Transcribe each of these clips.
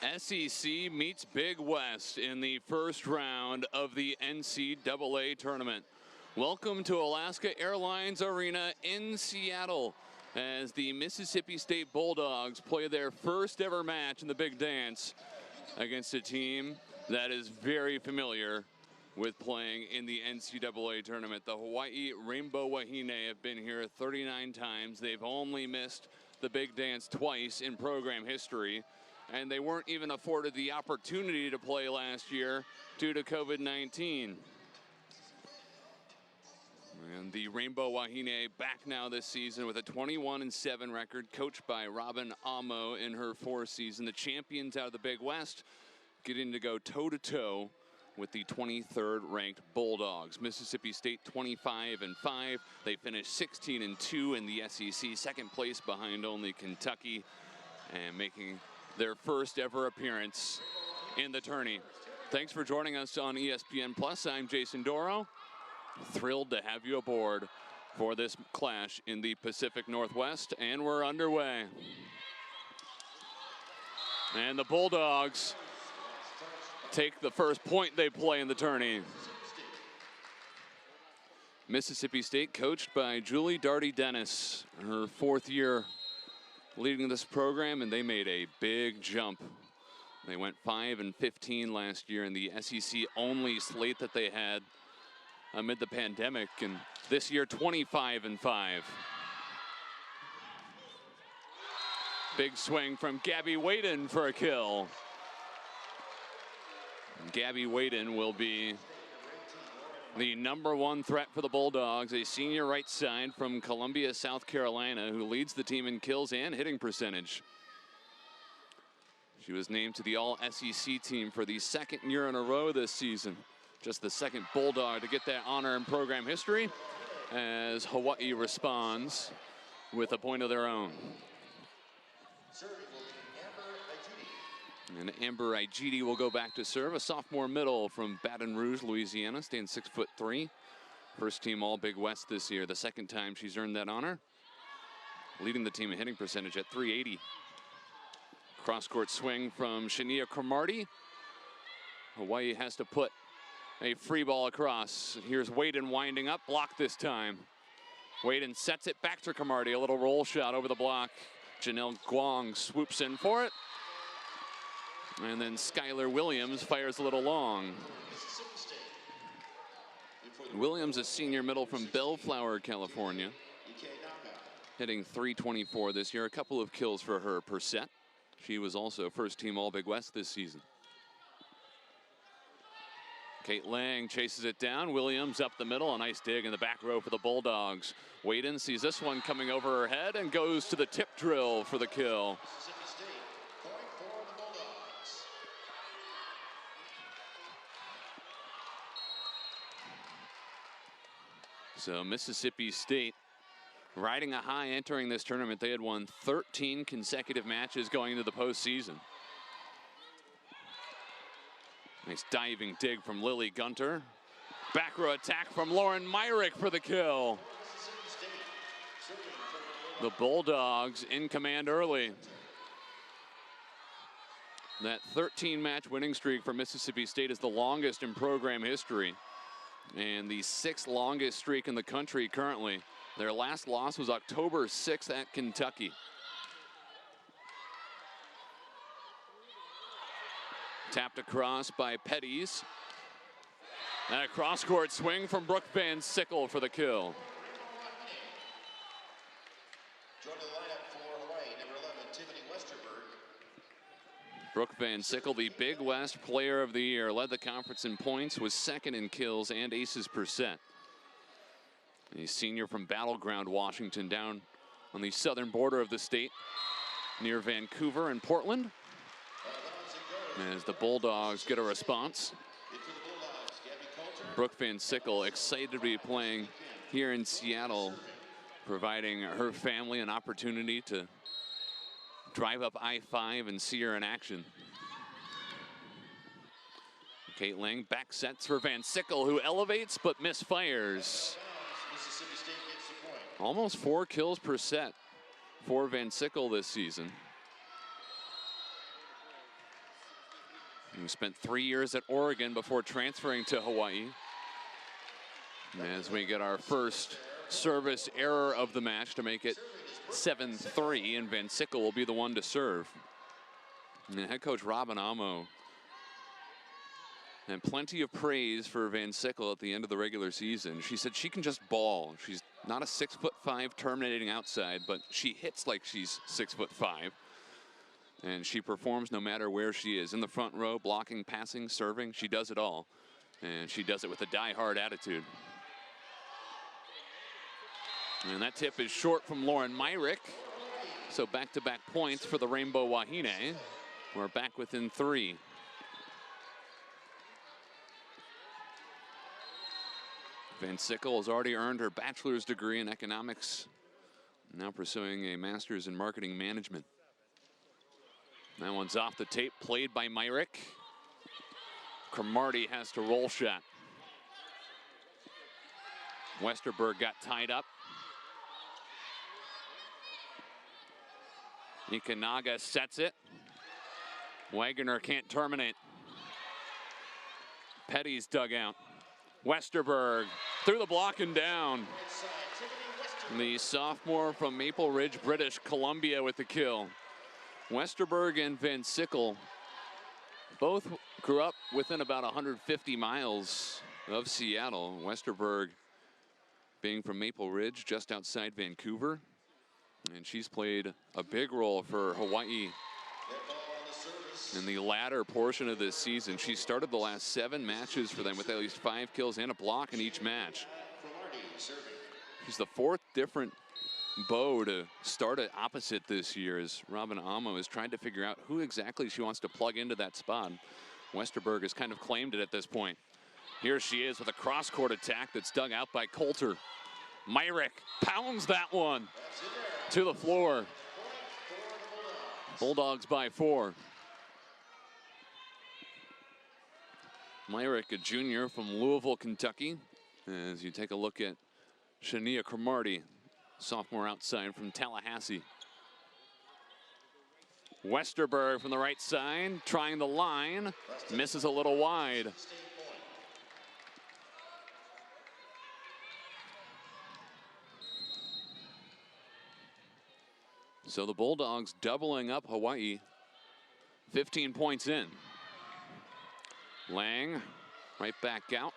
SEC meets Big West in the first round of the NCAA tournament. Welcome to Alaska Airlines Arena in Seattle as the Mississippi State Bulldogs play their first ever match in the Big Dance against a team that is very familiar with playing in the NCAA tournament. The Hawaii Rainbow Wahine have been here 39 times. They've only missed the Big Dance twice in program history, and they weren't even afforded the opportunity to play last year due to COVID-19. And the Rainbow Wahine back now this season with a 21-7 record, coached by Robin Amo in her fourth season. The champions out of the Big West getting to go toe-to-toe with the 23rd ranked Bulldogs. Mississippi State 25-5. They finished 16-2 in the SEC, second place behind only Kentucky, and making their first ever appearance in the tourney. Thanks for joining us on ESPN Plus. I'm Jason Doro. Thrilled to have you aboard for this clash in the Pacific Northwest, and we're underway. And the Bulldogs take the first point they play in the tourney. Mississippi State, coached by Julie Darty-Dennis, her fourth year leading this program, and they made a big jump. They went 5-15 last year in the SEC only slate that they had amid the pandemic, and this year 25-5. Big swing from Gabby Waden for a kill. Gabby Waden will be the #1 threat for the Bulldogs, a senior right side from Columbia, South Carolina, who leads the team in kills and hitting percentage. She was named to the All-SEC team for the second year in a row this season. Just the second Bulldog to get that honor in program history, as Hawaii responds with a point of their own. And Amber Igidi will go back to serve, a sophomore middle from Baton Rouge, Louisiana, stands 6'3". First team All Big West this year, the second time she's earned that honor. Leading the team in hitting percentage at .380. Cross-court swing from Shania Cromartie. Hawaii has to put a free ball across. Here's Waden winding up, blocked this time. Waden sets it back to Cromartie, a little roll shot over the block. Janelle Guang swoops in for it. And then Skylar Williams fires a little long. Williams, a senior middle from Bellflower, California, hitting .324 this year. A couple of kills for her per set. She was also first team All Big West this season. Kate Lang chases it down. Williams up the middle. A nice dig in the back row for the Bulldogs. Waden sees this one coming over her head and goes to the tip drill for the kill. So Mississippi State riding a high entering this tournament. They had won 13 consecutive matches going into the postseason. Nice diving dig from Lily Gunter. Back row attack from Lauren Myrick for the kill. The Bulldogs in command early. That 13-match winning streak for Mississippi State is the longest in program history, and the 6th longest streak in the country currently. Their last loss was October 6th at Kentucky. Tapped across by Petties. And a cross-court swing from Brooke Van Sickle for the kill. Brooke Van Sickle, the Big West Player of the Year, led the conference in points, was second in kills and aces per set. A senior from Battleground, Washington, down on the southern border of the state, near Vancouver and Portland. As the Bulldogs get a response. Brooke Van Sickle excited to be playing here in Seattle, providing her family an opportunity to drive up I-5 and see her in action. Kate Lang back sets for Van Sickle, who elevates but misfires. Almost 4 kills per set for Van Sickle this season. who spent 3 years at Oregon before transferring to Hawaii. As we get our first service error of the match to make it 7-3, and Van Sickle will be the one to serve. And head coach Robin Amo had plenty of praise for Van Sickle at the end of the regular season. She said she can just ball. She's not a 6'5" terminating outside, but she hits like she's 6'5". And she performs no matter where she is. In the front row, blocking, passing, serving, she does it all. And she does it with a die-hard attitude. And that tip is short from Lauren Myrick. So back-to-back points for the Rainbow Wahine. We're back within 3. Van Sickle has already earned her bachelor's degree in economics, now pursuing a master's in marketing management. That one's off the tape, played by Myrick. Cromartie has to roll shot. Westerberg got tied up. Ikanaga sets it. Wagner can't terminate. Petty's dug out. Westerberg through the block and down. The sophomore from Maple Ridge, British Columbia with the kill. Westerberg and Van Sickle both grew up within about 150 miles of Seattle. Westerberg being from Maple Ridge, just outside Vancouver. And she's played a big role for Hawaii in the latter portion of this season. She started the last 7 matches for them with at least 5 kills and a block in each match. She's the 4th different bow to start it opposite this year, as Robin Amo is trying to figure out who exactly she wants to plug into that spot. Westerberg has kind of claimed it at this point. Here she is with a cross-court attack that's dug out by Coulter. Myrick pounds that one to the floor. Bulldogs by 4. Myrick, a junior from Louisville, Kentucky. As you take a look at Shania Cromartie, sophomore outside from Tallahassee. Westerberg from the right side, trying the line, misses a little wide. So the Bulldogs doubling up Hawaii, 15 points in. Lang right back out.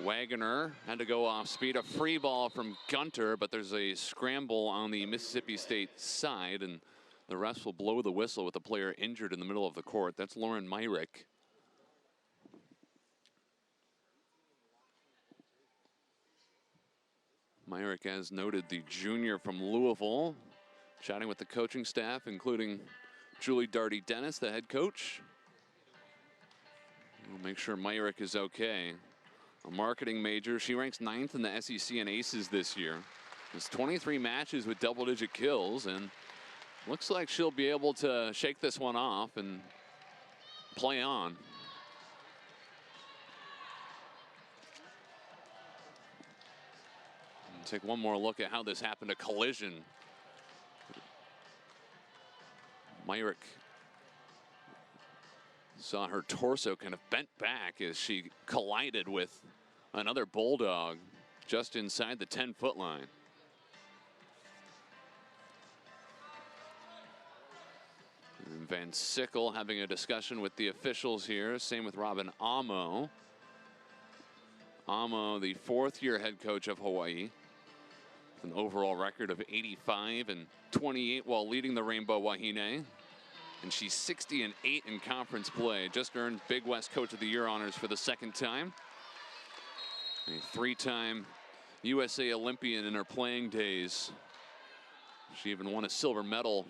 Wagner had to go off speed. A free ball from Gunter, but there's a scramble on the Mississippi State side, and the refs will blow the whistle with a player injured in the middle of the court. That's Lauren Myrick. Myrick, as noted, the junior from Louisville, chatting with the coaching staff, including Julie Darty-Dennis, the head coach. We'll make sure Myrick is okay. A marketing major. She ranks 9th in the SEC in aces this year. It's 23 matches with double-digit kills, and looks like she'll be able to shake this one off and play on. And take one more look at how this happened, a collision. Myrick saw her torso kind of bent back as she collided with another Bulldog just inside the 10-foot line. And Van Sickle having a discussion with the officials here. Same with Robin Amo. Amo, the 4th-year head coach of Hawaii, with an overall record of 85 and 28 while leading the Rainbow Wahine. And she's 60-8 in conference play. Just earned Big West Coach of the Year honors for the 2nd time. A 3-time USA Olympian in her playing days. She even won a silver medal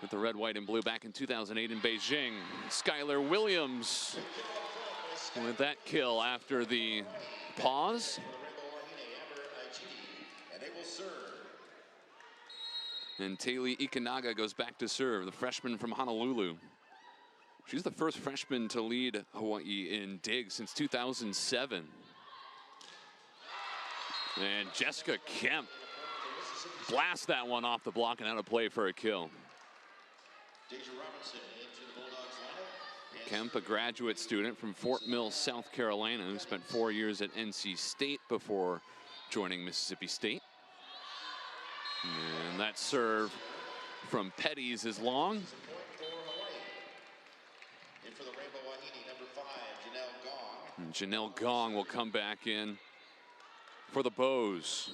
with the red, white, and blue back in 2008 in Beijing. Skylar Williams with that kill after the pause. And Taylee Ikanaga goes back to serve, the freshman from Honolulu. She's the first freshman to lead Hawaii in dig since 2007. And Jessica Kemp blasts that one off the block and out of play for a kill. Kemp, a graduate student from Fort Mill, South Carolina, who spent 4 years at NC State before joining Mississippi State. And that serve from Petty's is long. And Janelle Gong will come back in for the Bows.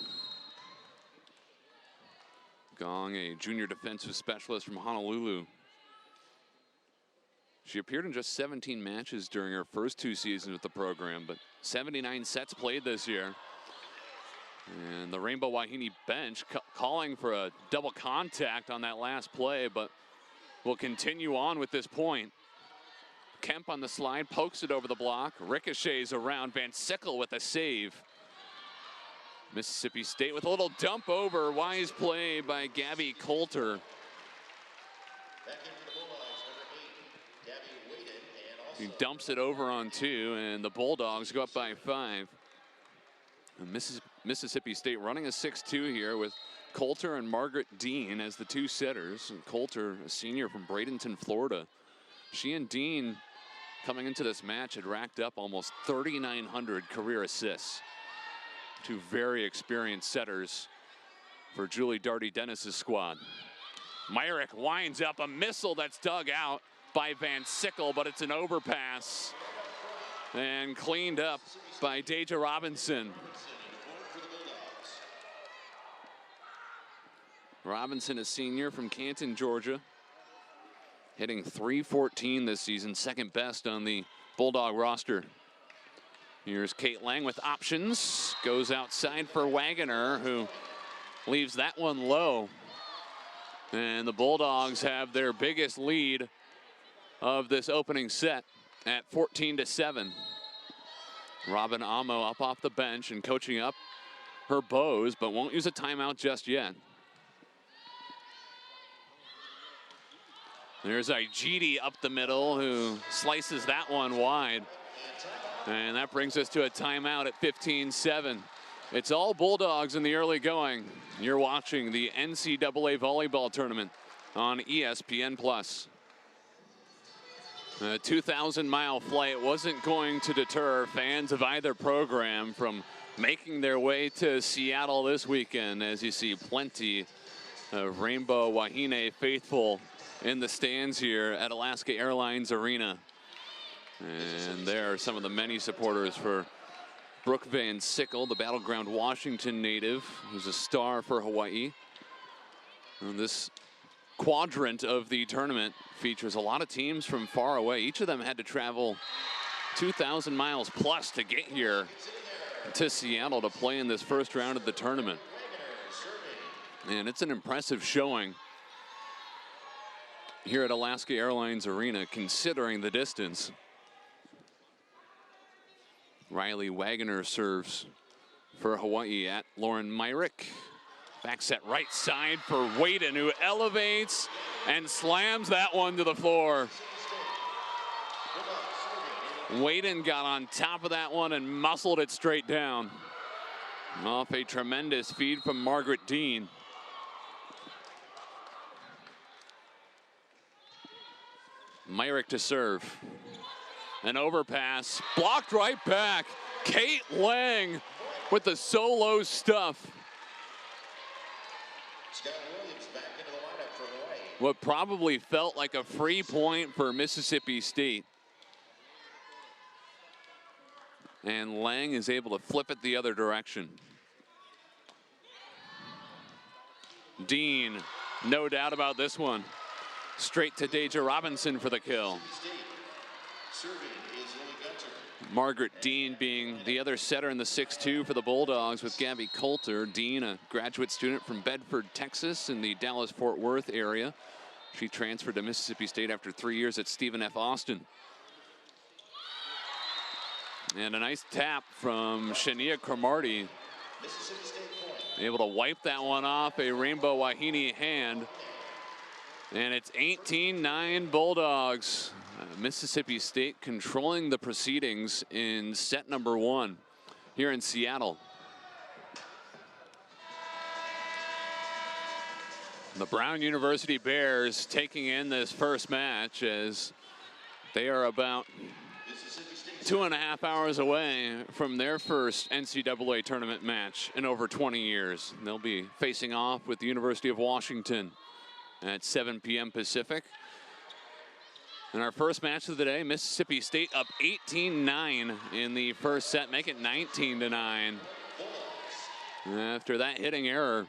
Gong, a junior defensive specialist from Honolulu. She appeared in just 17 matches during her first 2 seasons with the program, but 79 sets played this year. And the Rainbow Wahine bench calling for a double contact on that last play, but will continue on with this point. Kemp on the slide, pokes it over the block, ricochets around. Van Sickle with a save. Mississippi State with a little dump over. Wise play by Gabby Coulter. He dumps it over on 2, and the Bulldogs go up by 5. And Mississippi State running a 6-2 here with Coulter and Margaret Dean as the 2 setters. And Coulter, a senior from Bradenton, Florida. She and Dean, coming into this match, had racked up almost 3,900 career assists. 2 very experienced setters for Julie Darty Dennis's squad. Myrick winds up a missile that's dug out by Van Sickle, but it's an overpass and cleaned up by Deja Robinson. Robinson, a senior from Canton, Georgia, hitting .314 this season, second best on the Bulldog roster. Here's Kate Lang with options, goes outside for Wagoner, who leaves that one low. And the Bulldogs have their biggest lead of this opening set at 14-7. Robin Amo up off the bench and coaching up her Bows, but won't use a timeout just yet. There's Igidi up the middle, who slices that one wide. And that brings us to a timeout at 15-7. It's all Bulldogs in the early going. You're watching the NCAA volleyball tournament on ESPN+. A 2,000-mile flight wasn't going to deter fans of either program from making their way to Seattle this weekend, as you see plenty of Rainbow Wahine faithful in the stands here at Alaska Airlines Arena. And there are some of the many supporters for Brooke Van Sickle, the Battleground Washington native, who's a star for Hawaii. And this quadrant of the tournament features a lot of teams from far away. Each of them had to travel 2,000 miles plus to get here to Seattle to play in this first round of the tournament. And it's an impressive showing here at Alaska Airlines Arena, considering the distance. Riley Wagoner serves for Hawaii at Lauren Myrick. Back set right side for Waden, who elevates and slams that one to the floor. Waden got on top of that one and muscled it straight down. Off a tremendous feed from Margaret Dean. Myrick to serve. An overpass, blocked right back. Kate Lang with the solo stuff. What probably felt like a free point for Mississippi State. And Lang is able to flip it the other direction. Dean, no doubt about this one. Straight to Deja Robinson for the kill. Margaret Dean being the other setter in the 6-2 for the Bulldogs with Gabby Coulter. Dean, a graduate student from Bedford, Texas in the Dallas-Fort Worth area. She transferred to Mississippi State after 3 years at Stephen F. Austin. And a nice tap from Shania Cromartie. Able to wipe that one off a Rainbow Wahine hand. And it's 18-9 Bulldogs. Mississippi State controlling the proceedings in set number 1 here in Seattle. The Brown University Bears taking in this first match as they are about 2.5 hours away from their first NCAA tournament match in over 20 years. They'll be facing off with the University of Washington at 7 p.m. Pacific. And our first match of the day, Mississippi State up 18-9 in the first set, make it 19-9 after that hitting error.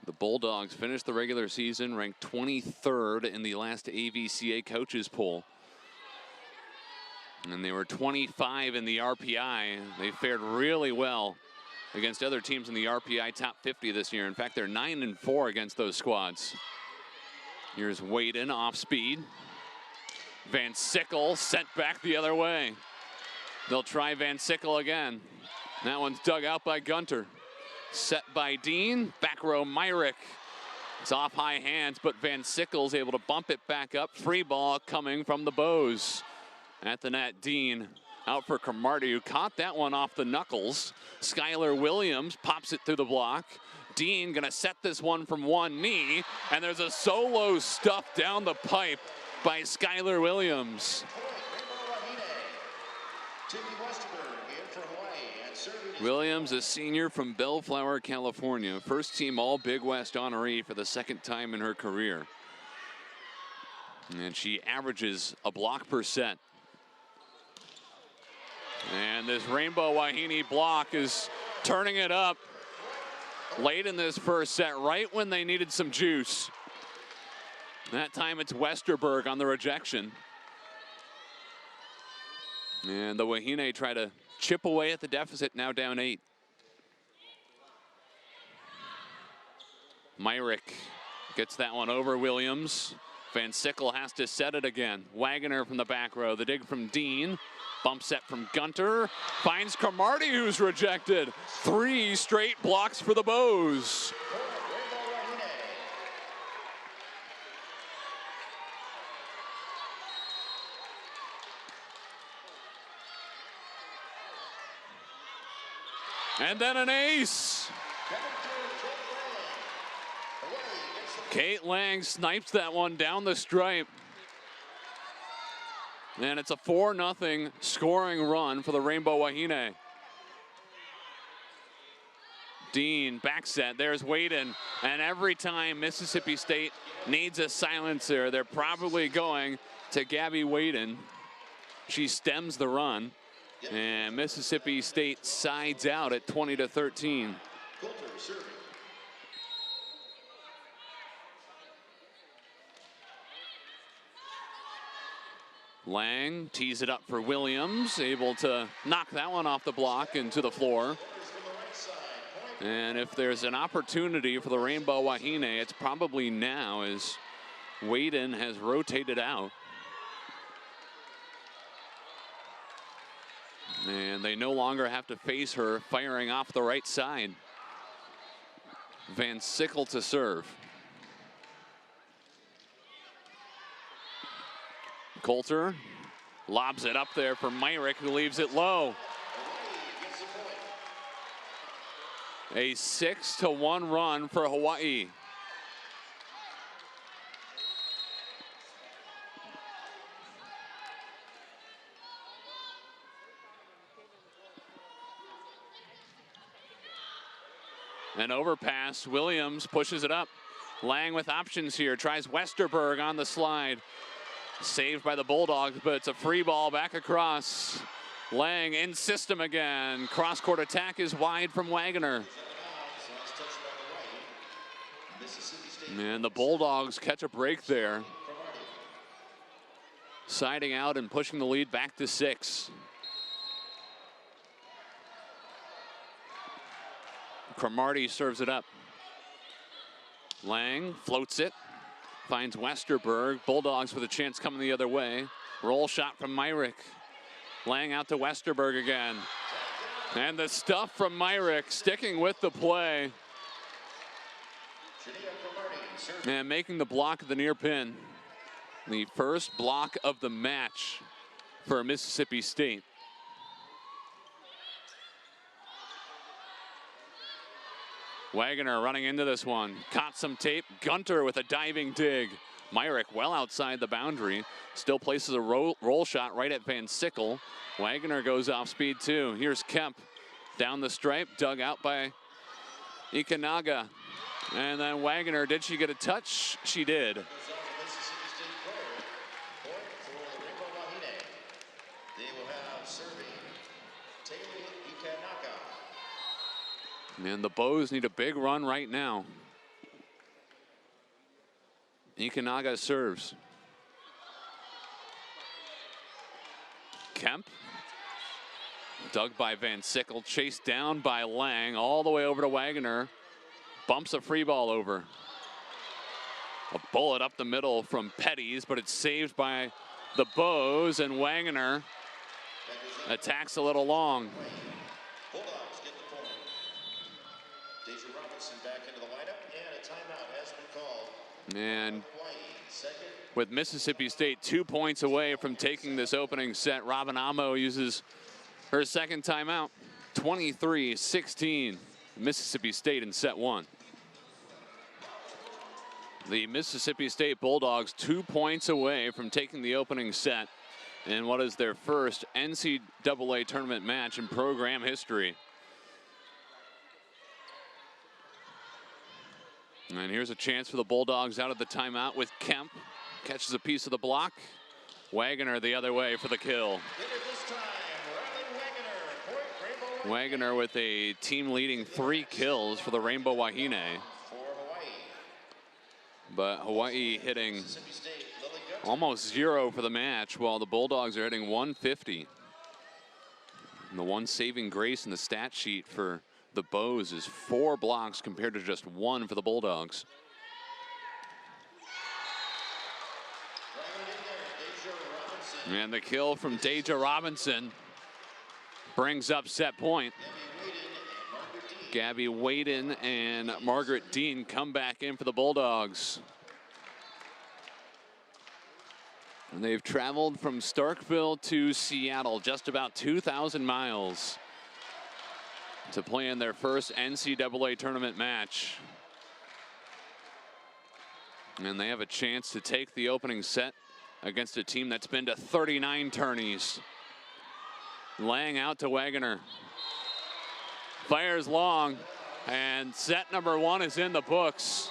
The Bulldogs finished the regular season ranked 23rd in the last AVCA coaches poll. And they were 25 in the RPI. They fared really well against other teams in the RPI top 50 this year. In fact, they're 9-4 against those squads. Here's Waden off speed. Van Sickle sent back the other way. They'll try Van Sickle again. That one's dug out by Gunter. Set by Dean, back row Myrick. It's off high hands, but Van Sickle's able to bump it back up. Free ball coming from the Bows. At the net, Dean out for Cromartie, who caught that one off the knuckles. Skylar Williams pops it through the block. Dean gonna set this one from one knee, and there's a solo stuff down the pipe by Skylar Williams. Williams, a senior from Bellflower, California. First team all Big West honoree for the second time in her career. And she averages a block per set. And this Rainbow Wahine block is turning it up late in this first set, right when they needed some juice. That time it's Westerberg on the rejection. And the Wahine try to chip away at the deficit, now down 8. Myrick gets that one over Williams. Van Sickle has to set it again. Wagoner from the back row, the dig from Dean. Bump set from Gunter. Finds Cromartie, who's rejected. 3 straight blocks for the Bows. And then an ace. Kate Lang snipes that one down the stripe. And it's a 4-0 scoring run for the Rainbow Wahine. Dean back set, there's Waden. And every time Mississippi State needs a silencer, they're probably going to Gabby Waden. She stems the run. And Mississippi State sides out at 20-13. Lang tees it up for Williams, able to knock that one off the block into the floor. And if there's an opportunity for the Rainbow Wahine, it's probably now, as Waden has rotated out. And they no longer have to face her firing off the right side. Van Sickle to serve. Coulter lobs it up there for Myrick, who leaves it low. A 6-1 run for Hawaii. An overpass, Williams pushes it up. Lang with options here, tries Westerberg on the slide. Saved by the Bulldogs, but it's a free ball back across. Lang in system again. Cross-court attack is wide from Wagoner. And the Bulldogs catch a break there. Siding out and pushing the lead back to 6. Cromartie serves it up. Lang floats it. Finds Westerberg. Bulldogs with a chance coming the other way. Roll shot from Myrick. Lang out to Westerberg again. And the stuff from Myrick sticking with the play. And making the block of the near pin. The first block of the match for Mississippi State. Wagner running into this one. Caught some tape. Gunter with a diving dig. Myrick well outside the boundary. Still places a roll shot right at Van Sickle. Wagner goes off speed too. Here's Kemp down the stripe. Dug out by Ikanaga. And then Wagner, did she get a touch? She did. And the Bows need a big run right now. Ikanaga serves. Kemp. Dug by Van Sickle, chased down by Lang, all the way over to Wagner. Bumps a free ball over. A bullet up the middle from Petties, but it's saved by the Bows, and Wagner attacks a little long. Bulldogs get the point. Deja Robinson back into the lineup, and a timeout has been called. And with Mississippi State 2 points away from taking this opening set, Robin Amo uses her second timeout. 23-16, Mississippi State in set one. The Mississippi State Bulldogs 2 points away from taking the opening set in what is their first NCAA tournament match in program history. And here's a chance for the Bulldogs out of the timeout with Kemp. Catches a piece of the block. Wagner the other way for the kill. Wagner with a team-leading 3 kills for the Rainbow Wahine. But Hawaii hitting almost 0 for the match, while the Bulldogs are hitting 150. And the one saving grace in the stat sheet for the Bows is 4 blocks compared to just 1 for the Bulldogs. And the kill from Deja Robinson brings up set point. Gabby Waden and Margaret Dean come back in for the Bulldogs. And they've traveled from Starkville to Seattle, just about 2,000 miles, to play in their first NCAA tournament match. And they have a chance to take the opening set against a team that's been to 39 tourneys. Lang out to Wagner. Fires long, and set number 1 is in the books.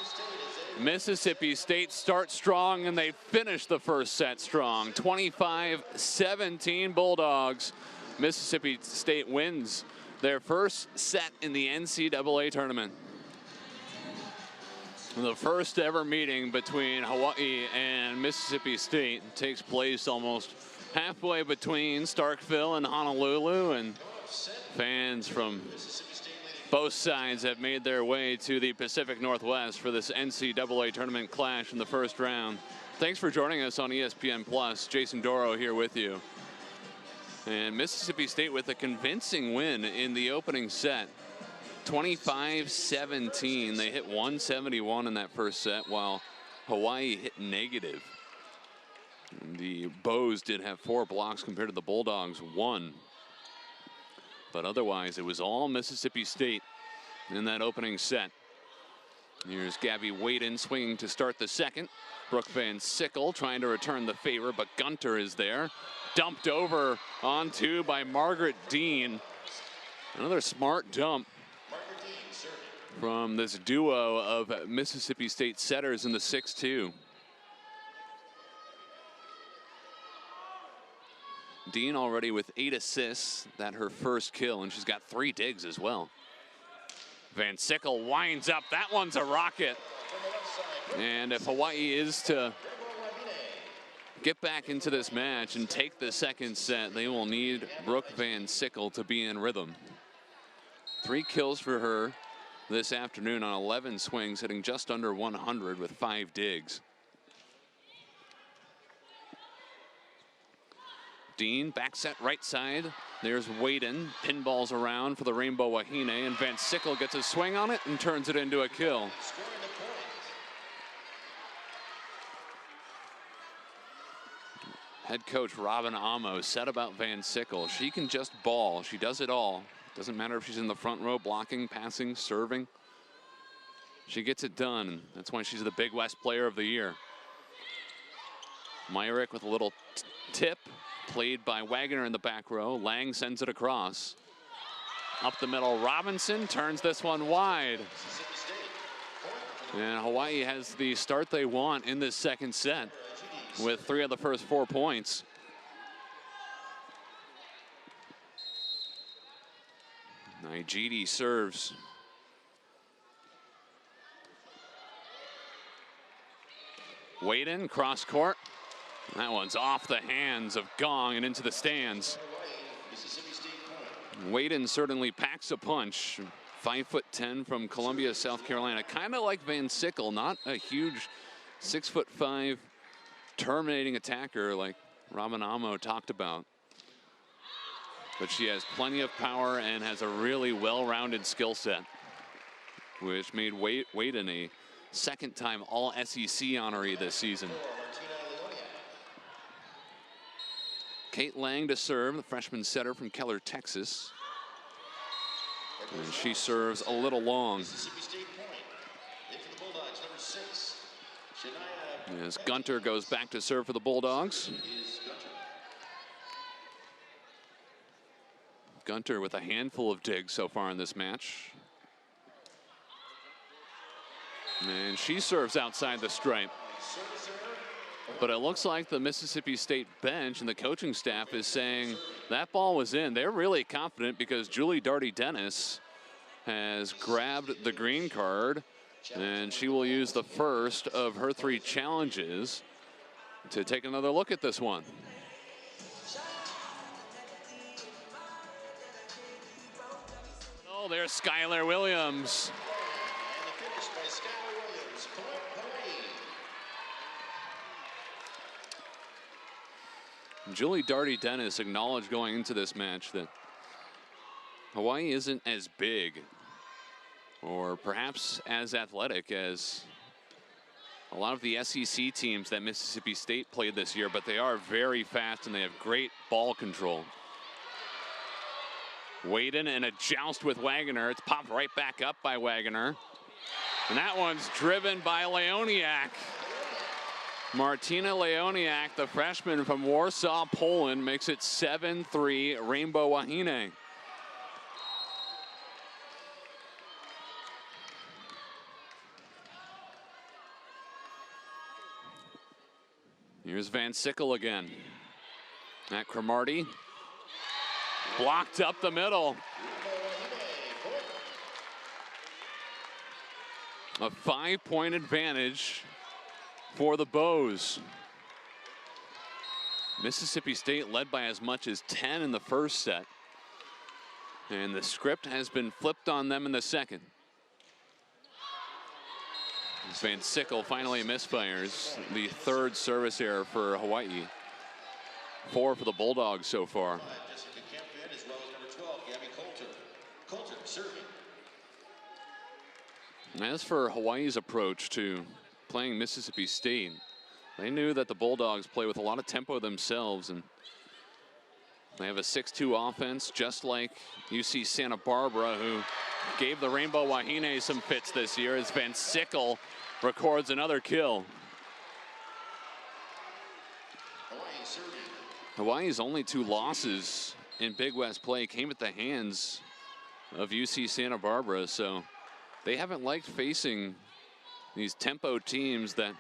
Mississippi State starts strong, and they finish the first set strong. 25-17 Bulldogs. Mississippi State wins their first set in the NCAA tournament. The first ever meeting between Hawaii and Mississippi State takes place almost halfway between Starkville and Honolulu, and fans from both sides have made their way to the Pacific Northwest for this NCAA tournament clash in the first round. Thanks for joining us on ESPN Plus. Jason Doro here with you. And Mississippi State with a convincing win in the opening set. 25-17. They hit 171 in that first set, while Hawaii hit negative. And the Bows did have 4 blocks compared to the Bulldogs 1. But otherwise, it was all Mississippi State in that opening set. Here's Gabby Waden swinging to start the second. Brooke Van Sickle trying to return the favor, but Gunter is there. Dumped over on 2 by Margaret Dean. Another smart dump from this duo of Mississippi State setters in the 6-2. Dean already with 8 assists, that her first kill, and she's got 3 digs as well. Van Sickle winds up, that one's a rocket. And if Hawaii is to get back into this match and take the second set, they will need Brooke Van Sickle to be in rhythm. 3 kills for her this afternoon on 11 swings, hitting just under 100 with 5 digs. Dean back set right side. There's Waden, pinballs around for the Rainbow Wahine, and Van Sickle gets a swing on it and turns it into a kill. Head coach Robin Amo said about Van Sickle, she can just ball. She does it all. Doesn't matter if she's in the front row blocking, passing, serving. she gets it done. That's why she's the Big West Player of the Year. Myrick with a little tip, played by Wagner in the back row. Lang sends it across. Up the middle, Robinson turns this one wide. And Hawaii has the start they want in this second set with 3 of the first 4 points. Naijiti serves. Waden, cross court. That one's off the hands of Gong and into the stands. Waden certainly packs a punch. 5'10" from Columbia, South Carolina. Kind of like Van Sickle, not a huge 6'5" terminating attacker like Robin Amo talked about. But she has plenty of power and has a really well-rounded skill set, which made Waden a second-time All-SEC honoree this season. Kate Lang to serve, the freshman setter from Keller, Texas. And she serves a little long. As Gunter goes back to serve for the Bulldogs. Gunter with a handful of digs so far in this match. And she serves outside the stripe. But it looks like the Mississippi State bench and the coaching staff is saying that ball was in. They're really confident because Julie Darty-Dennis has grabbed the green card, and she will use the first of her 3 challenges to take another look at this one. Oh, there's Skylar Williams. Julie Darty-Dennis acknowledged going into this match that Hawaii isn't as big or perhaps as athletic as a lot of the SEC teams that Mississippi State played this year, but they are very fast and they have great ball control. Waden in a joust with Wagner. It's popped right back up by Wagner. And that one's driven by Leoniak. Martina Leoniak, the freshman from Warsaw, Poland, makes it 7-3 Rainbow Wahine. Here's Van Sickle again. At Cromartie. Blocked up the middle. A 5-point advantage for the Bows. Mississippi State led by as much as 10 in the first set. And the script has been flipped on them in the second. As Van Sickle finally misfires, the 3rd service error for Hawaii. 4 for the Bulldogs so far. As for Hawaii's approach to playing Mississippi State, they knew that the Bulldogs play with a lot of tempo themselves, and they have a 6-2 offense, just like UC Santa Barbara, who gave the Rainbow Wahine some fits this year, as Van Sickle records another kill. Hawaii's only 2 losses in Big West play came at the hands of UC Santa Barbara, so they haven't liked facing these tempo teams that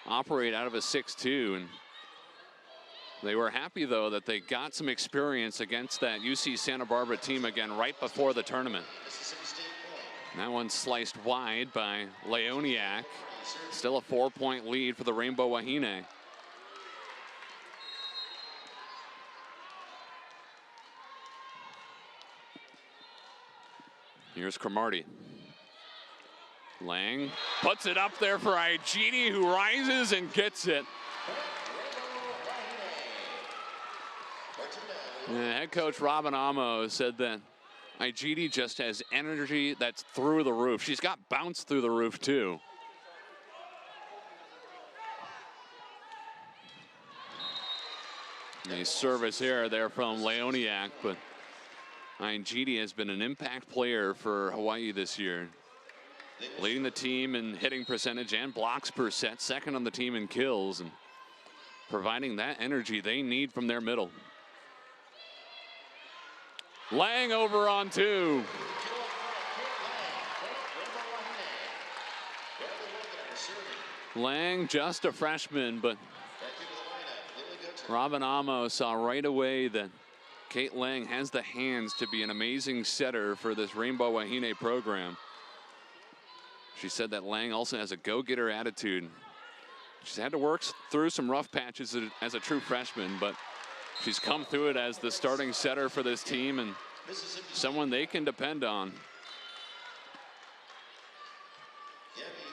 operate out of a 6-2. And they were happy, though, that they got some experience against that UC Santa Barbara team again right before the tournament. That one sliced wide by Leoniak. Still a 4-point lead for the Rainbow Wahine. Here's Cromartie. Lang puts it up there for Ikanaga, who rises and gets it. Head coach Robin Amo said that Ikanaga just has energy that's through the roof. She's got bounce through the roof too. A service error there from Leoniak, but Ikanaga has been an impact player for Hawaii this year. leading the team in hitting percentage and blocks per set, second on the team in kills, and providing that energy they need from their middle. Lang over on 2. Lang, just a freshman, but Robin Amo saw right away that Kate Lang has the hands to be an amazing setter for this Rainbow Wahine program. She said that Lang also has a go-getter attitude. She's had to work through some rough patches as a true freshman, but she's come through it as the starting setter for this team and someone they can depend on.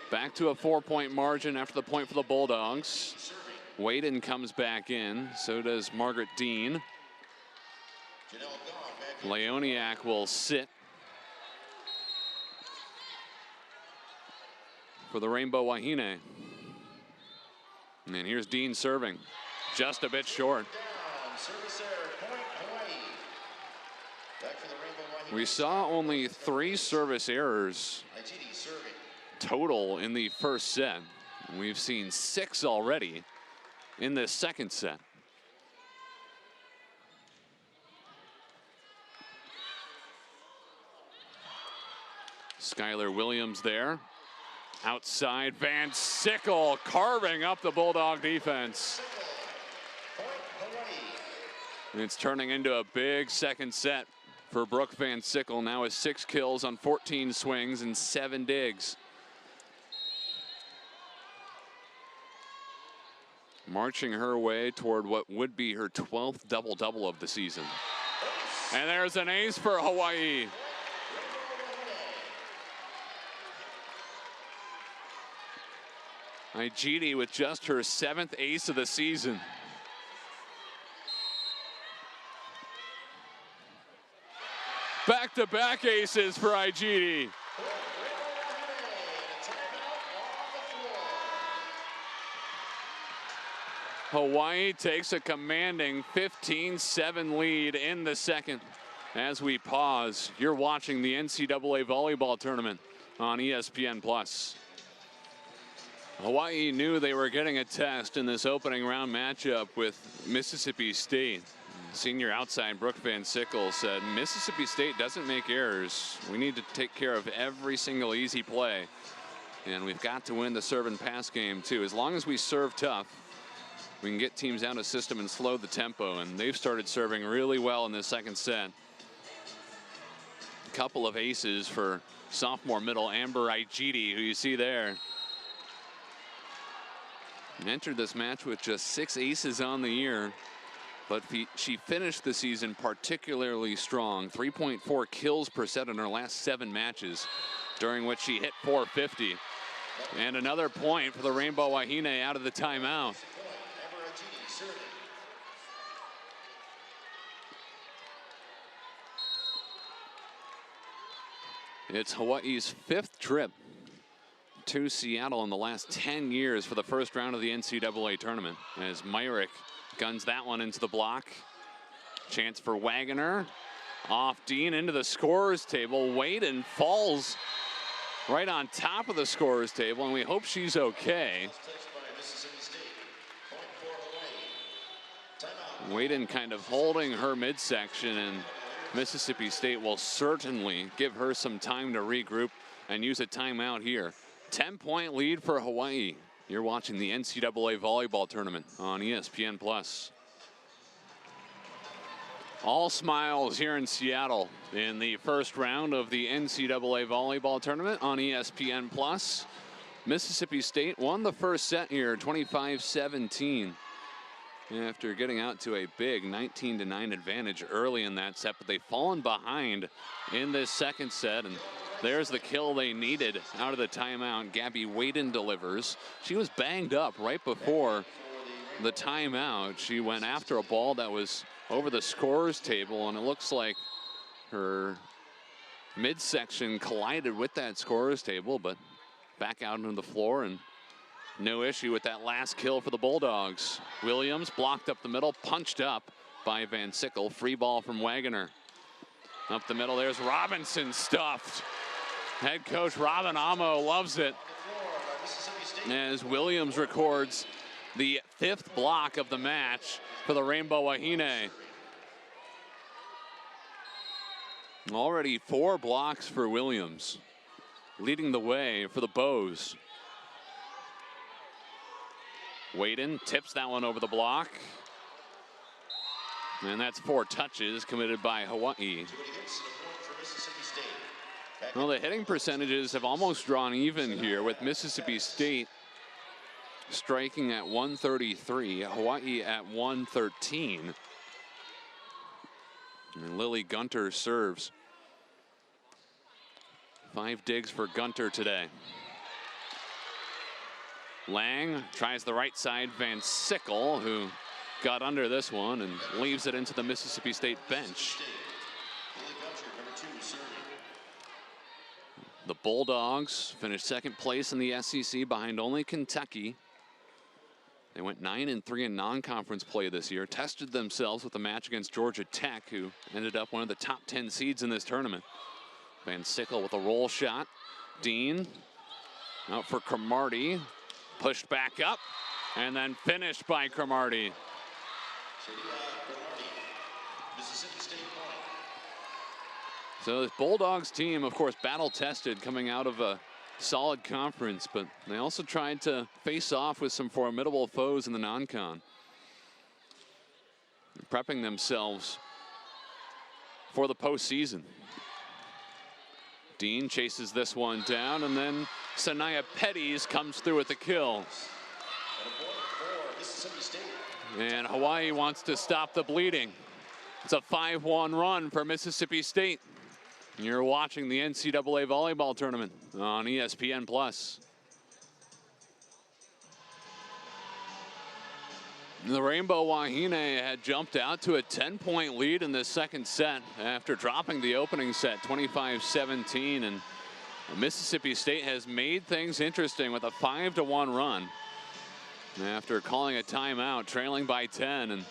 Back to a 4-point margin after the point for the Bulldogs. Waden comes back in, so does Margaret Dean. Leoniak will sit for the Rainbow Wahine. And here's Dean serving, just a bit short. We saw only 3 service errors total in the first set. We've seen 6 already in this second set. Skylar Williams there. Outside, Van Sickle carving up the Bulldog defense. And it's turning into a big second set for Brooke Van Sickle, now with 6 kills on 14 swings and 7 digs. Marching her way toward what would be her 12th double-double of the season. And there's an ace for Hawaii. Igidi with just her 7th ace of the season. Back-to-back aces for Igidi. Hawaii takes a commanding 15-7 lead in the second. As we pause, you're watching the NCAA volleyball tournament on ESPN+. Hawaii knew they were getting a test in this opening round matchup with Mississippi State. Senior outside Brooke Van Sickle said, Mississippi State doesn't make errors. We need to take care of every single easy play. And we've got to win the serve and pass game too. As long as we serve tough, we can get teams out of system and slow the tempo. And they've started serving really well in this second set. A couple of aces for sophomore middle Amber Igidi, who you see there. Entered this match with just 6 aces on the year, but she finished the season particularly strong. 3.4 kills per set in her last 7 matches, during which she hit .450. And another point for the Rainbow Wahine out of the timeout. It's Hawaii's 5th trip to Seattle in the last 10 years for the first round of the NCAA tournament, as Myrick guns that one into the block. Chance for Wagoner. Off Dean into the scorer's table. Waden falls right on top of the scorer's table, and we hope she's okay. Waden kind of holding her midsection, and Mississippi State will certainly give her some time to regroup and use a timeout here. 10-point lead for Hawaii. You're watching the NCAA volleyball tournament on ESPN+. All smiles here in Seattle in the first round of the NCAA volleyball tournament on ESPN+. Mississippi State won the first set here, 25-17. After getting out to a big 19-9 advantage early in that set, but they've fallen behind in this second set, and there's the kill they needed out of the timeout. Gabby Waden delivers. She was banged up right before the timeout. She went after a ball that was over the scorer's table, and it looks like her midsection collided with that scorer's table, but back out onto the floor, and no issue with that last kill for the Bulldogs. Williams blocked up the middle, punched up by Van Sickle. Free ball from Wagoner. Up the middle, there's Robinson stuffed. Head coach Robin Amo loves it, as Williams records the 5th block of the match for the Rainbow Wahine. Already 4 blocks for Williams, leading the way for the Bows. Waden tips that one over the block. And that's 4 touches committed by Hawaii. Well, the hitting percentages have almost drawn even here, with Mississippi State striking at 133, Hawaii at 113. And Lily Gunter serves. 5 digs for Gunter today. Lang tries the right side. Van Sickle, who got under this one and leaves it into the Mississippi State bench. The Bulldogs finished 2nd place in the SEC behind only Kentucky. They went 9-3 in non-conference play this year, tested themselves with a match against Georgia Tech, who ended up one of the top 10 seeds in this tournament. Van Sickle with a roll shot. Dean out for Cromartie, pushed back up, and then finished by Cromartie. So this Bulldogs team, of course, battle-tested coming out of a solid conference, but they also tried to face off with some formidable foes in the non-con, prepping themselves for the postseason. Dean chases this one down, and then Sanaya Petties comes through with the kill. And Hawaii wants to stop the bleeding. It's a 5-1 run for Mississippi State. You're watching the NCAA volleyball tournament on ESPN+. The Rainbow Wahine had jumped out to a 10-point lead in the 2nd set after dropping the opening set 25-17, and Mississippi State has made things interesting with a 5-1 run after calling a timeout, trailing by 10, and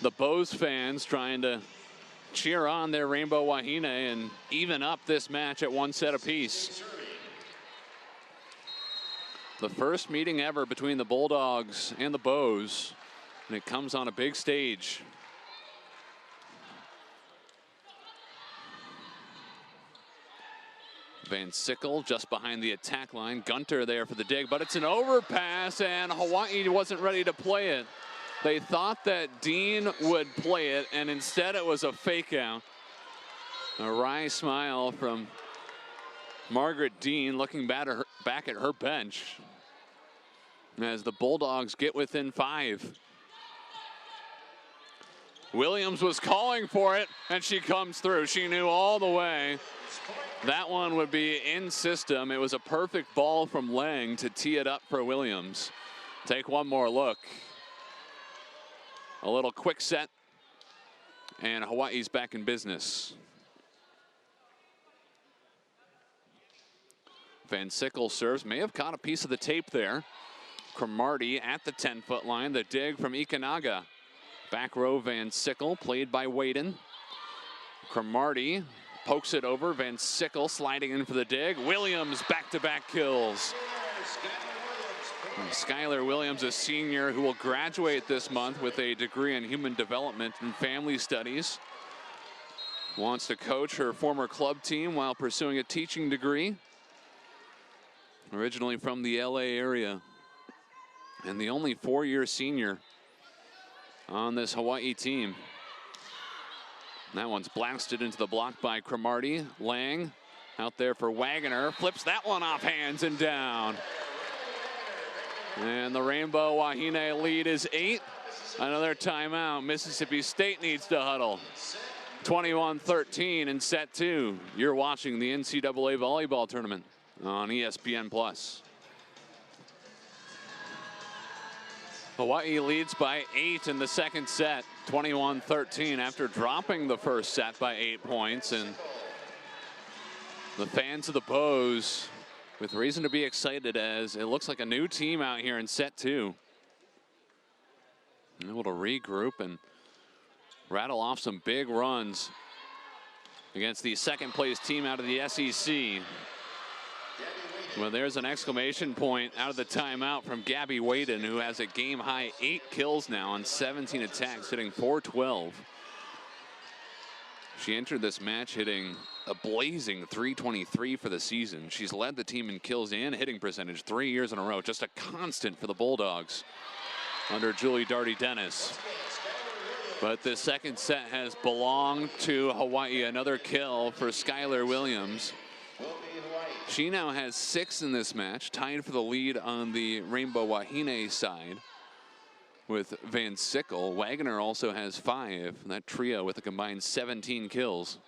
the Bows fans trying to cheer on their Rainbow Wahine and even up this match at 1 set apiece. The first meeting ever between the Bulldogs and the Bows, and it comes on a big stage. Van Sickle just behind the attack line. Gunter there for the dig, but it's an overpass, and Hawaii wasn't ready to play it. They thought that Dean would play it, and instead it was a fake out. A wry smile from Margaret Dean, looking back at her bench as the Bulldogs get within 5. Williams was calling for it, and she comes through. She knew all the way that one would be in system. It was a perfect ball from Lang to tee it up for Williams. Take one more look. A little quick set, and Hawaii's back in business. Van Sickle serves, may have caught a piece of the tape there. Cromartie at the 10-foot line, the dig from Ikanaga. Back row Van Sickle, played by Waden. Cromartie pokes it over, Van Sickle sliding in for the dig. Williams back-to-back kills. Skylar Williams, a senior who will graduate this month with a degree in human development and family studies. Wants to coach her former club team while pursuing a teaching degree. Originally from the LA area. And the only 4-year senior on this Hawaii team. That one's blasted into the block by Cromartie. Lang out there for Wagner. Flips that one off hands and down. And the Rainbow Wahine lead is 8. Another timeout. Mississippi State needs to huddle. 21-13 in set 2. You're watching the NCAA volleyball tournament on ESPN+. Hawaii leads by 8 in the 2nd set, 21-13, after dropping the first set by 8 points. And the fans of the Bows with reason to be excited, as it looks like a new team out here in set 2. Able to regroup and rattle off some big runs against the 2nd place team out of the SEC. Well, there's an exclamation point out of the timeout from Gabby Waden, who has a game-high 8 kills now on 17 attacks, hitting .412. She entered this match hitting a blazing .323 for the season. She's led the team in kills and hitting percentage 3 years in a row. Just a constant for the Bulldogs under Julie Darty-Dennis. But the second set has belonged to Hawaii. Another kill for Skylar Williams. She now has 6 in this match, tied for the lead on the Rainbow Wahine side with Van Sickle. Wagner also has 5. That trio with a combined 17 kills.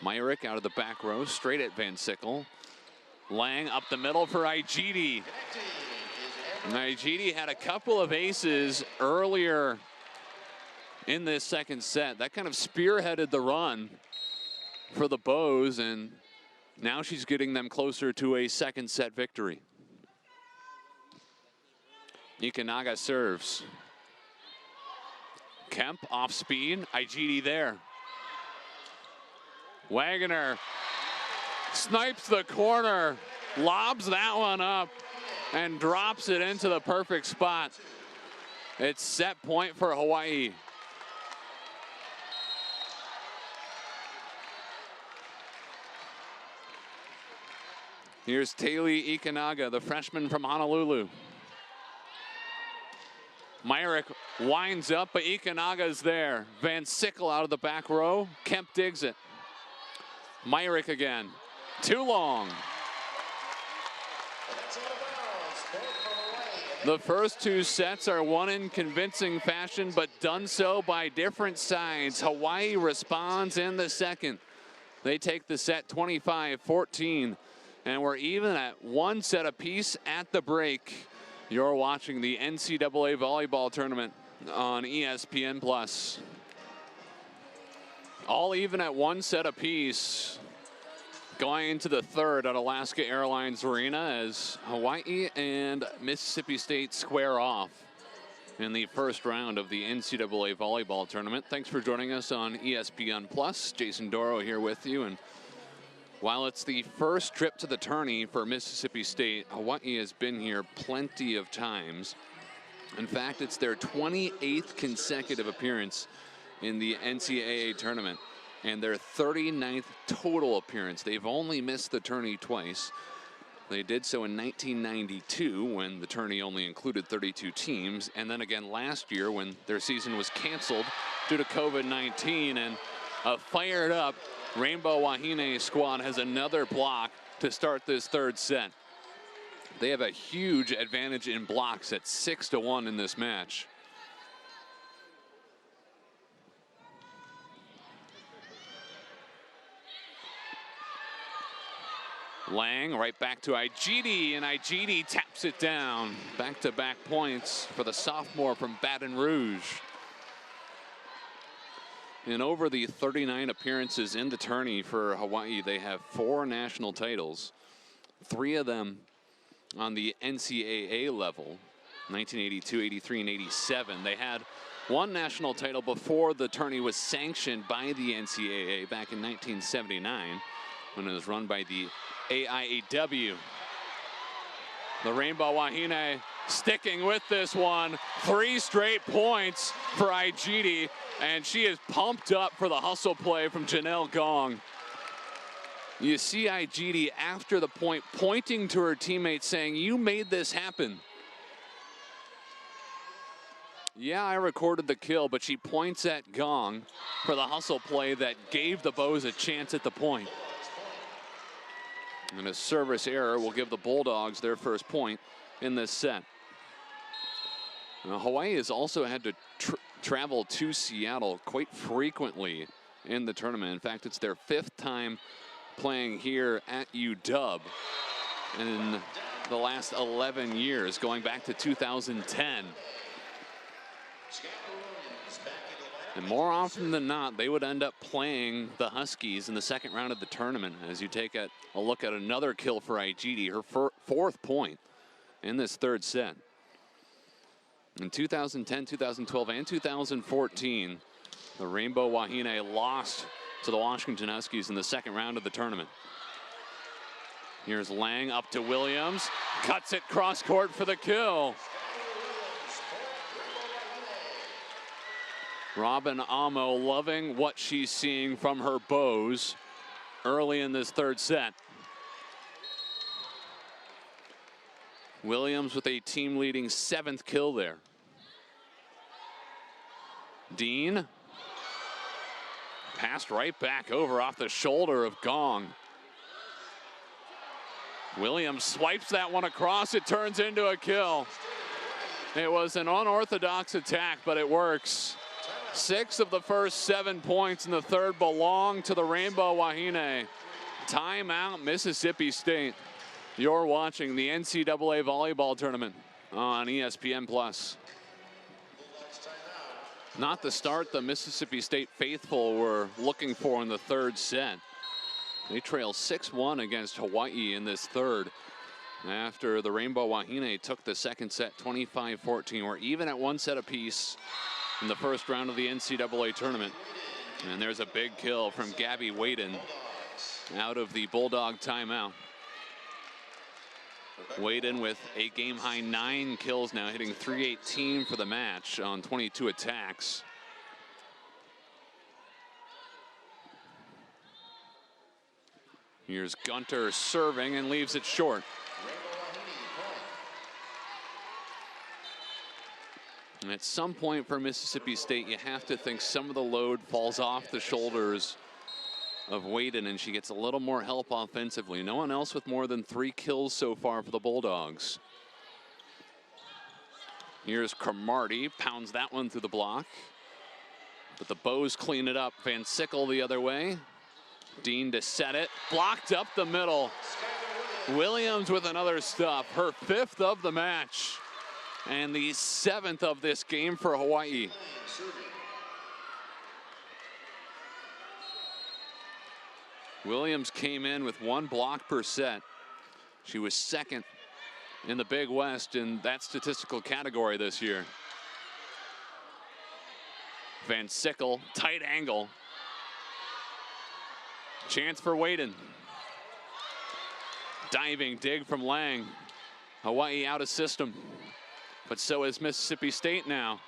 Myrick out of the back row, straight at Van Sickle. Lang up the middle for Igidi. Igidi had a couple of aces earlier in this second set. That kind of spearheaded the run for the Bows, and now she's getting them closer to a second set victory. Ikanaga serves. Kemp off speed. Igidi there. Wagner snipes the corner, lobs that one up, and drops it into the perfect spot. It's set point for Hawaii. Here's Taylee Ikanaga, the freshman from Honolulu. Myrick winds up, but Ikanaga's there. Van Sickle out of the back row. Kemp digs it. Myrick again. Too long. The first 2 sets are won in convincing fashion, but done so by different sides. Hawaii responds in the second. They take the set 25-14. And we're even at 1 set apiece at the break. You're watching the NCAA volleyball tournament on ESPN+. All even at 1 set apiece. Going into the third at Alaska Airlines Arena as Hawaii and Mississippi State square off in the first round of the NCAA volleyball tournament. Thanks for joining us on ESPN+. Jason Doro here with you. And while it's the first trip to the tourney for Mississippi State, Hawaii has been here plenty of times. In fact, it's their 28th consecutive appearance in the NCAA tournament and their 39th total appearance. They've only missed the tourney twice. They did so in 1992 when the tourney only included 32 teams, and then again last year when their season was canceled due to COVID-19. And a fired up Rainbow Wahine squad has another block to start this third set. They have a huge advantage in blocks at 6-1 in this match. Lang right back to Igidi, and Igidi taps it down. Back-to-back points for the sophomore from Baton Rouge. And over the 39 appearances in the tourney for Hawaii, they have 4 national titles, 3 of them on the NCAA level, 1982, 83, and 87. They had 1 national title before the tourney was sanctioned by the NCAA back in 1979 when it was run by the AIAW. The Rainbow Wahine sticking with this one. 3 straight points for Igidi, and she is pumped up for the hustle play from Janelle Gong. You see Igidi after the point pointing to her teammates saying, "You made this happen." Yeah, I recorded the kill, but she points at Gong for the hustle play that gave the Bows a chance at the point. And a service error will give the Bulldogs their first point in this set. Now, Hawaii has also had to travel to Seattle quite frequently in the tournament. In fact, it's their 5th time playing here at UW in the last 11 years, going back to 2010. And more often than not, they would end up playing the Huskies in the second round of the tournament. As you take a look at another kill for Igidi, her 4th point in this third set. In 2010, 2012, and 2014, the Rainbow Wahine lost to the Washington Huskies in the second round of the tournament. Here's Lang up to Williams. Cuts it cross court for the kill. Robin Amo loving what she's seeing from her bows early in this third set. Williams with a team-leading 7th kill there. Dean. Passed right back over off the shoulder of Gong. Williams swipes that one across. It turns into a kill. It was an unorthodox attack, but it works. 6 of the first 7 points in the third belong to the Rainbow Wahine. Timeout, Mississippi State. You're watching the NCAA volleyball tournament on ESPN+. Not the start the Mississippi State faithful were looking for in the third set. They trail 6-1 against Hawaii in this third after the Rainbow Wahine took the second set 25-14. We're even at 1 set apiece in the first round of the NCAA tournament. And there's a big kill from Gabby Waden out of the Bulldog timeout. Waden with a game-high 9 kills now, hitting .318 for the match on 22 attacks. Here's Gunter serving and leaves it short. And at some point for Mississippi State, you have to think some of the load falls off the shoulders of Waden, and she gets a little more help offensively. No one else with more than 3 kills so far for the Bulldogs. Here's Cromartie, pounds that one through the block. But the Bows clean it up. Van Sickle the other way. Dean to set it, blocked up the middle. Williams with another stuff, her 5th of the match. And the 7th of this game for Hawaii. Williams came in with 1 block per set. She was 2nd in the Big West in that statistical category this year. Van Sickle, tight angle. Chance for Waden. Diving dig from Lang. Hawaii out of system. But so is Mississippi State now.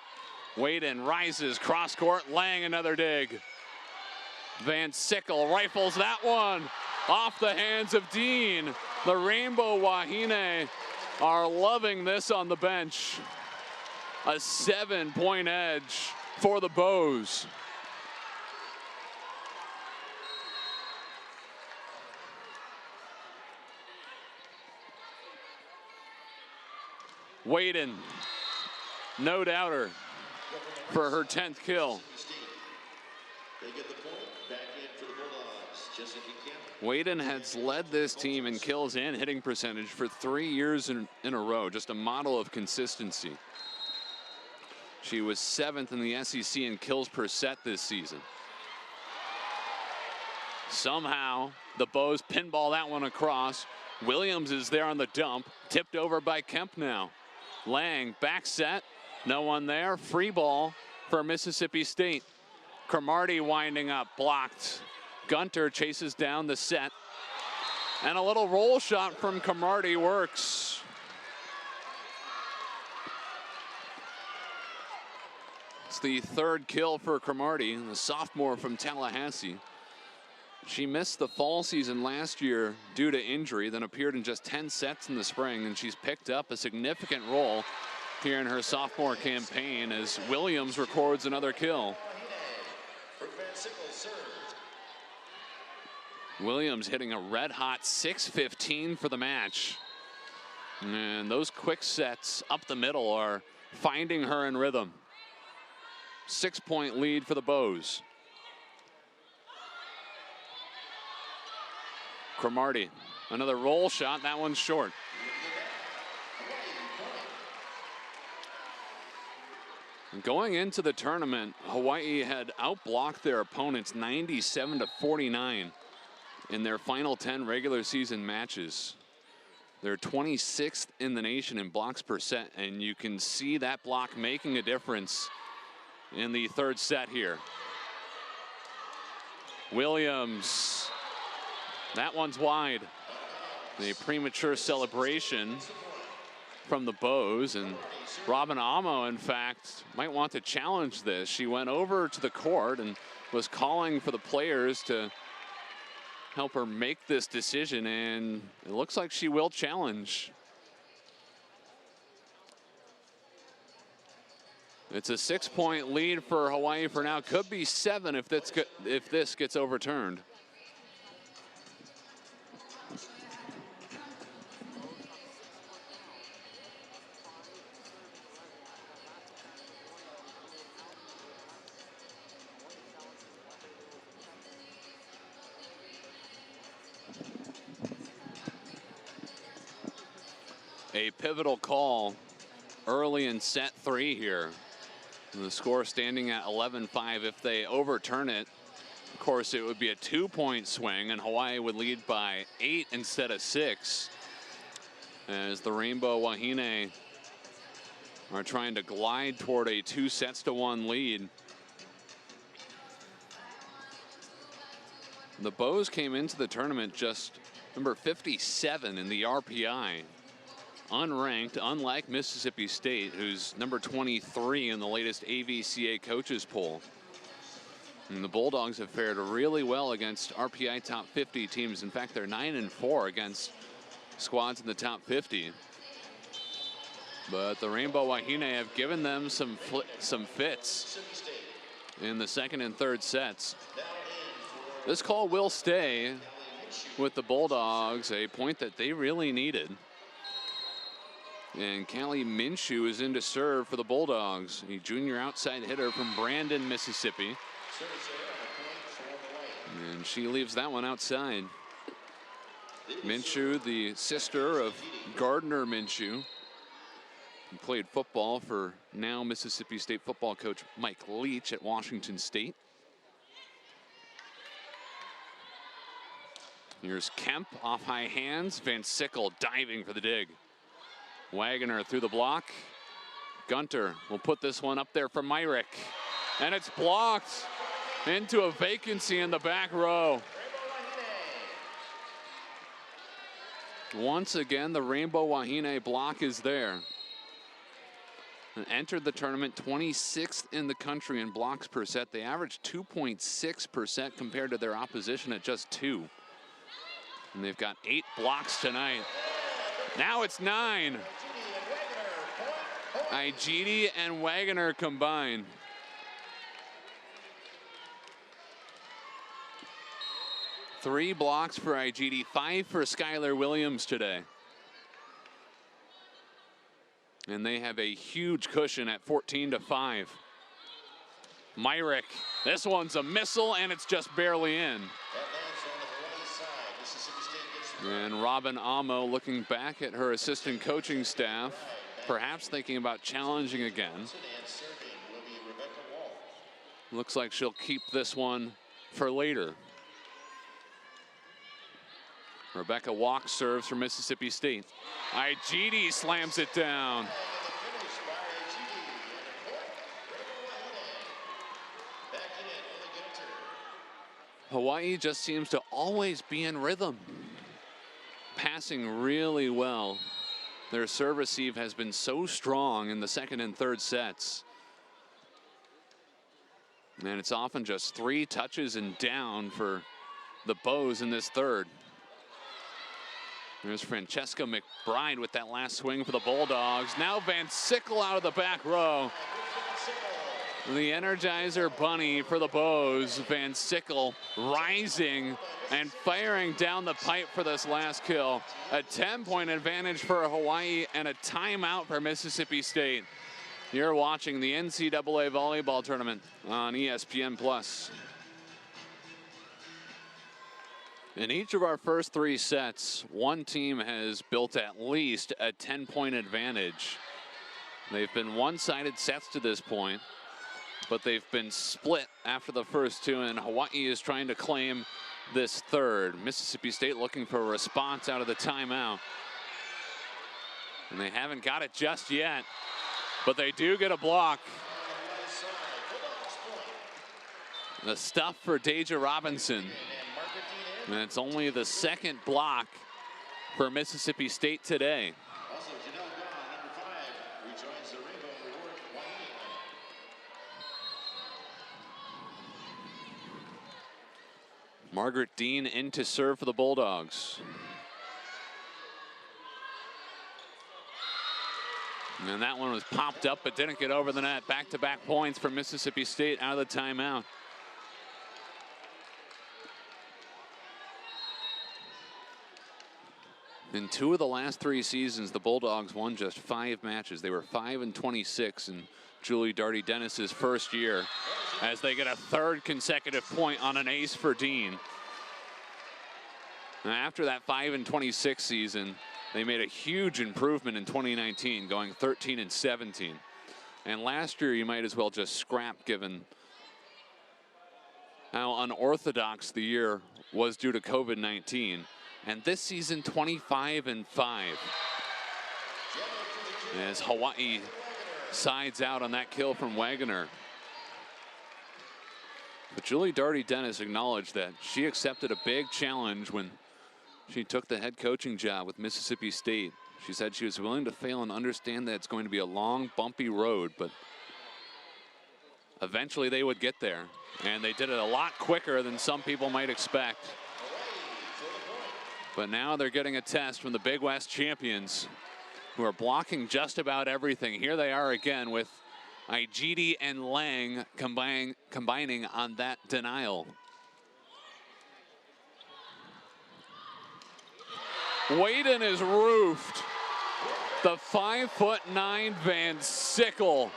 Waden rises cross court. Lang another dig. Van Sickle rifles that one off the hands of Dean. The Rainbow Wahine are loving this on the bench. A 7-point edge for the Bows. Waden, no doubter for her 10th kill. Waden has led this team in kills and hitting percentage for 3 years in a row, just a model of consistency. She was 7th in the SEC in kills per set this season. Somehow the Bows pinball that one across. Williams is there on the dump, tipped over by Kemp now. Lang back set, no one there. Free ball for Mississippi State. Cromartie winding up, blocked. Gunter chases down the set. And a little roll shot from Cromartie works. It's the 3rd kill for Cromartie, the sophomore from Tallahassee. She missed the fall season last year due to injury, then appeared in just 10 sets in the spring, and she's picked up a significant role here in her sophomore campaign as Williams records another kill. Williams hitting a red-hot 6:15 for the match. And those quick sets up the middle are finding her in rhythm. 6-point lead for the Bows. Cromartie, another roll shot, that one's short. Going into the tournament, Hawaii had outblocked their opponents 97-49 in their final 10 regular season matches. They're 26th in the nation in blocks per set, and you can see that block making a difference in the third set here. Williams, that one's wide. A premature celebration from the Bows, and Robin Amo, in fact, might want to challenge this. She went over to the court and was calling for the players to help her make this decision, and it looks like she will challenge. It's a 6-point lead for Hawaii for now. Could be 7 if this gets overturned. A pivotal call early in set 3 here. And the score standing at 11-5. If they overturn it, of course, it would be a 2-point swing, and Hawaii would lead by 8 instead of 6. As the Rainbow Wahine are trying to glide toward a 2-1 lead. The Bows came into the tournament just number 57 in the RPI. Unranked, unlike Mississippi State, who's number 23 in the latest AVCA coaches poll. And the Bulldogs have fared really well against RPI top 50 teams. In fact, they're 9-4 against squads in the top 50. But the Rainbow Wahine have given them some fits in the second and third sets. This call will stay with the Bulldogs, a point that they really needed. And Callie Minshew is in to serve for the Bulldogs, a junior outside hitter from Brandon, Mississippi. And she leaves that one outside. Minshew, the sister of Gardner Minshew, who played football for now Mississippi State football coach Mike Leach at Washington State. Here's Kemp off high hands. Van Sickle diving for the dig. Wagner through the block. Gunter will put this one up there for Myrick. And it's blocked into a vacancy in the back row. Once again, the Rainbow Wahine block is there. And entered the tournament 26th in the country in blocks per set. They averaged 2.6% compared to their opposition at just 2. And they've got 8 blocks tonight. Now it's 9. Igidi and Wagner combined. Three blocks for Igidi, 5 for Skylar Williams today. And they have a huge cushion at 14-5. Myrick, this one's a missile and it's just barely in. And Robin Amo looking back at her assistant coaching staff, perhaps thinking about challenging again. Looks like she'll keep this one for later. Rebecca Walk serves for Mississippi State. Igidi slams it down. Hawaii just seems to always be in rhythm. Passing really well. Their serve receive has been so strong in the second and third sets. And it's often just 3 touches and down for the Bows in this third. There's Francesca McBride with that last swing for the Bulldogs. Now Van Sickle out of the back row. The Energizer Bunny for the Bows. Van Sickle rising and firing down the pipe for this last kill. A 10-point advantage for Hawaii and a timeout for Mississippi State. You're watching the NCAA volleyball tournament on ESPN+. In each of our first 3 sets, one team has built at least a 10-point advantage. They've been one-sided sets to this point, but they've been split after the first 2, and Hawaii is trying to claim this third. Mississippi State looking for a response out of the timeout. And they haven't got it just yet, but they do get a block. The stuff for Deja Robinson. And it's only the second block for Mississippi State today. Also, Janelle Gahn, number 5, rejoins the Rainbow Reward Wahine. Margaret Dean in to serve for the Bulldogs. And that one was popped up but didn't get over the net. Back-to-back points for Mississippi State out of the timeout. In 2 of the last 3 seasons, the Bulldogs won just 5 matches. They were 5-26 in Julie Darty Dennis's first year, as they get a 3rd consecutive point on an ace for Dean. Now, after that 5-26 season, they made a huge improvement in 2019, going 13-17. And last year, you might as well just scrap, given how unorthodox the year was due to COVID-19. And this season, 25-5. As Hawaii sides out on that kill from Wagoner. But Julie Darty Dennis acknowledged that she accepted a big challenge when she took the head coaching job with Mississippi State. She said she was willing to fail and understand that it's going to be a long, bumpy road, but eventually they would get there. And they did it a lot quicker than some people might expect. But now they're getting a test from the Big West champions, who are blocking just about everything. Here they are again with Igidi and Lang combining on that denial. Waden is roofed. The 5'9" Van Sickle.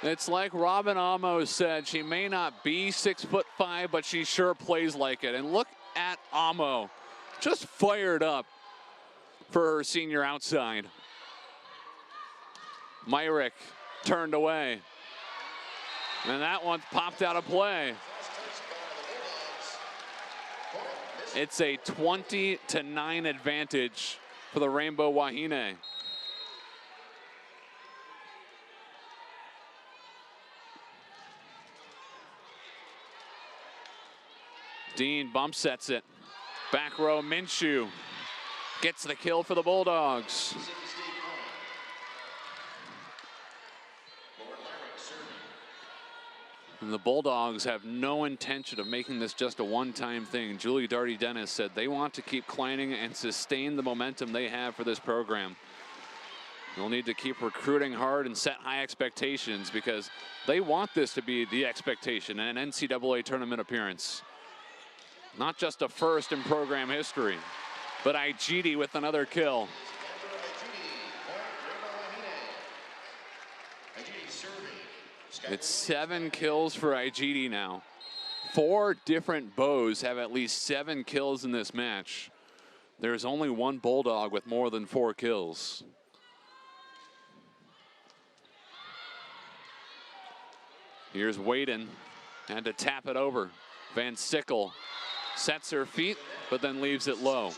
It's like Robin Amo said, she may not be 6'5", but she sure plays like it. And look at Amo, just fired up for her senior outside. Myrick turned away. And that one popped out of play. It's a 20-9 advantage for the Rainbow Wahine. Dean bump sets it. Back row, Minshew gets the kill for the Bulldogs. And the Bulldogs have no intention of making this just a one-time thing. Julie Darty Dennis said they want to keep climbing and sustain the momentum they have for this program. They'll need to keep recruiting hard and set high expectations, because they want this to be the expectation in an NCAA tournament appearance. Not just a first in program history, but Igidi with another kill. It's 7 kills for Igidi now. 4 different bows have at least 7 kills in this match. There's only one Bulldog with more than 4 kills. Here's Waden, had to tap it over. Van Sickle sets her feet, but then leaves it low.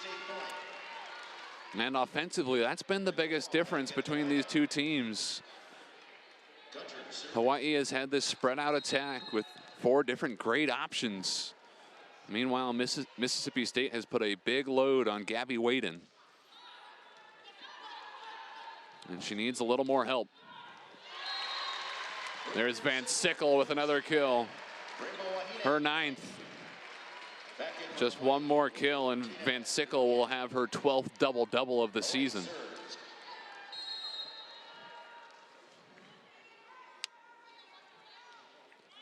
And offensively, that's been the biggest difference between these two teams. Hawaii has had this spread out attack with 4 different great options. Meanwhile, Mississippi State has put a big load on Gabby Waden. And she needs a little more help. There's Van Sickle with another kill. Her 9th. Just one more kill and Van Sickle will have her 12th double-double of the season.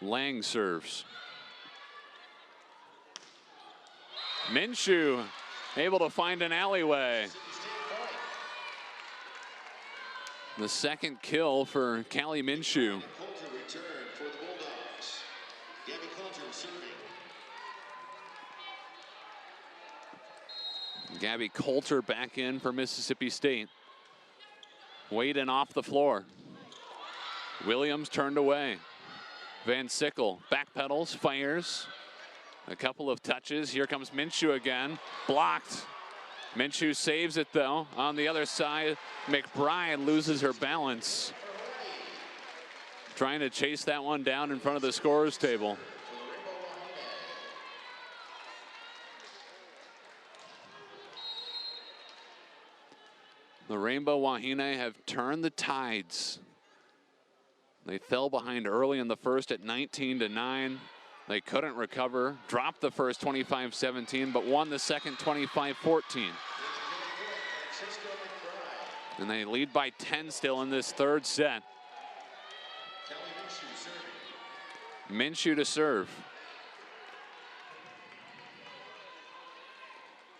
Lang serves. Minshew able to find an alleyway. The 2nd kill for Callie Minshew. Gabby Coulter back in for Mississippi State. Waden off the floor. Williams turned away. Van Sickle backpedals, fires. A couple of touches. Here comes Minshew again. Blocked. Minshew saves it though. On the other side, McBride loses her balance. Trying to chase that one down in front of the scorer's table. The Rainbow Wahine have turned the tides. They fell behind early in the first at 19-9. They couldn't recover, dropped the first 25-17, but won the second 25-14. And they lead by 10 still in this third set. Minshew to serve.